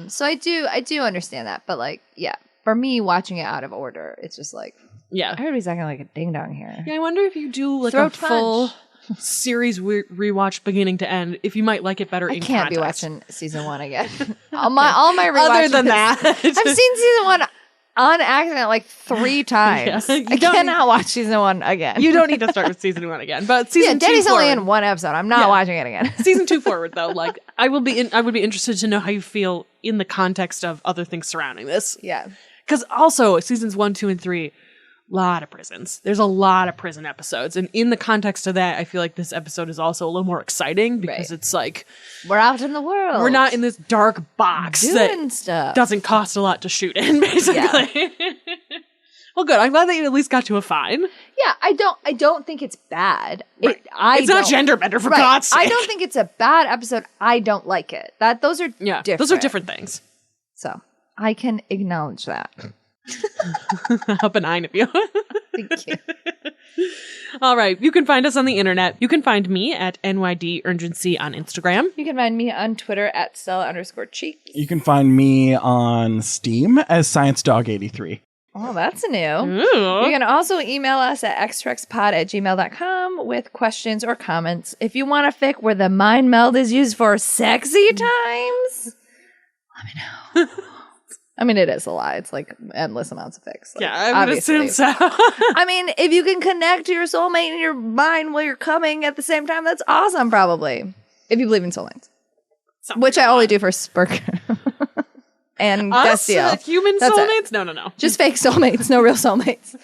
So I do understand that, but like, yeah, for me watching it out of order, it's just like, everybody's acting like a ding dong here. Yeah, I wonder if you do like Throat a full series rewatch beginning to end, if you might like it better. I in can't context. be watching season 1 again. all my rewatches. Other than that, I've seen season 1 on accident like 3 times. I cannot watch season 1 again. You don't need to start with season 1 again. But season 2 Daddy's only forward, in 1 episode. I'm not watching it again. Season 2 forward though, like I would be interested to know how you feel in the context of other things surrounding this. Yeah. Because also seasons 1, 2, and 3, lot of prisons. There's a lot of prison episodes. And in the context of that, I feel like this episode is also a little more exciting because it's like, we're out in the world. We're not in this dark box doing that stuff. Doesn't cost a lot to shoot in, basically. Yeah. Well, good. I'm glad that you at least got to a fine. Yeah, I don't think it's bad. Right. It's not gender bender, for God's sake. I don't think it's a bad episode. I don't like it. Those are different. Those are different things. So I can acknowledge that. How benign of you. Thank you. All right. You can find us on the internet. You can find me at NYD Urgency on Instagram. You can find me on Twitter at Stella_Cheeks. You can find me on Steam as ScienceDog83. Oh, that's new. Ooh. You can also email us at xtrexpod@gmail.com with questions or comments. If you want a fic where the mind meld is used for sexy times, let me know. I mean, it is a lie. It's like endless amounts of fics. Like, Yeah, I would assume so. I mean, if you can connect to your soulmate in your mind while you're coming at the same time, that's awesome, probably. If you believe in soulmates. Which I only do for Spurk. And Destio. Human That's soulmates? No. Just fake soulmates, no real soulmates.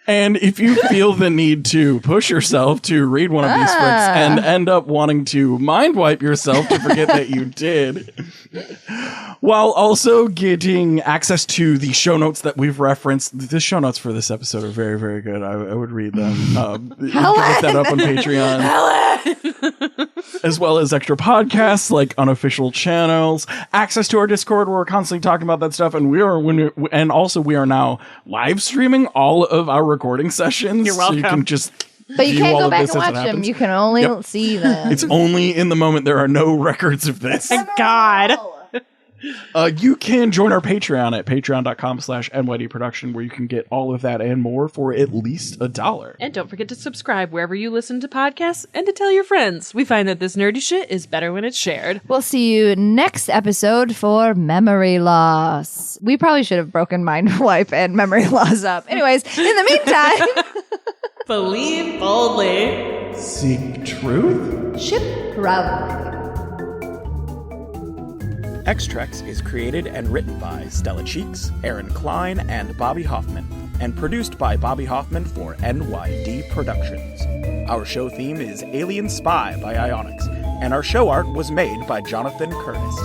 And if you feel the need to push yourself to read one of these books and end up wanting to mind wipe yourself to forget that you did, while also getting access to the show notes that we've referenced, the show notes for this episode are very, very good. I would read them. You can look that up on Patreon. As well as extra podcasts like unofficial channels, access to our Discord where we're constantly talking about that stuff, and we are now live streaming all of our recording sessions. You're welcome. So you can just But you view can't all go of back this and as it watch them. happens. You can only see them. It's only in the moment. There are no records of this. Thank God. You can join our Patreon at patreon.com/NYD production, where you can get all of that and more for at least $1. And don't forget to subscribe wherever you listen to podcasts and to tell your friends. We find that this nerdy shit is better when it's shared. We'll see you next episode for memory loss. We probably should have broken mind wipe and memory loss up. Anyways, in the meantime, Believe boldly. Seek truth? ship proudly. X-Trex is created and written by Stella Cheeks, Erin Cline, and Bobby Hoffman, and produced by Bobby Hoffman for NYD Productions. Our show theme is Alien Spy by Ionix, and our show art was made by Jonathan Curtis.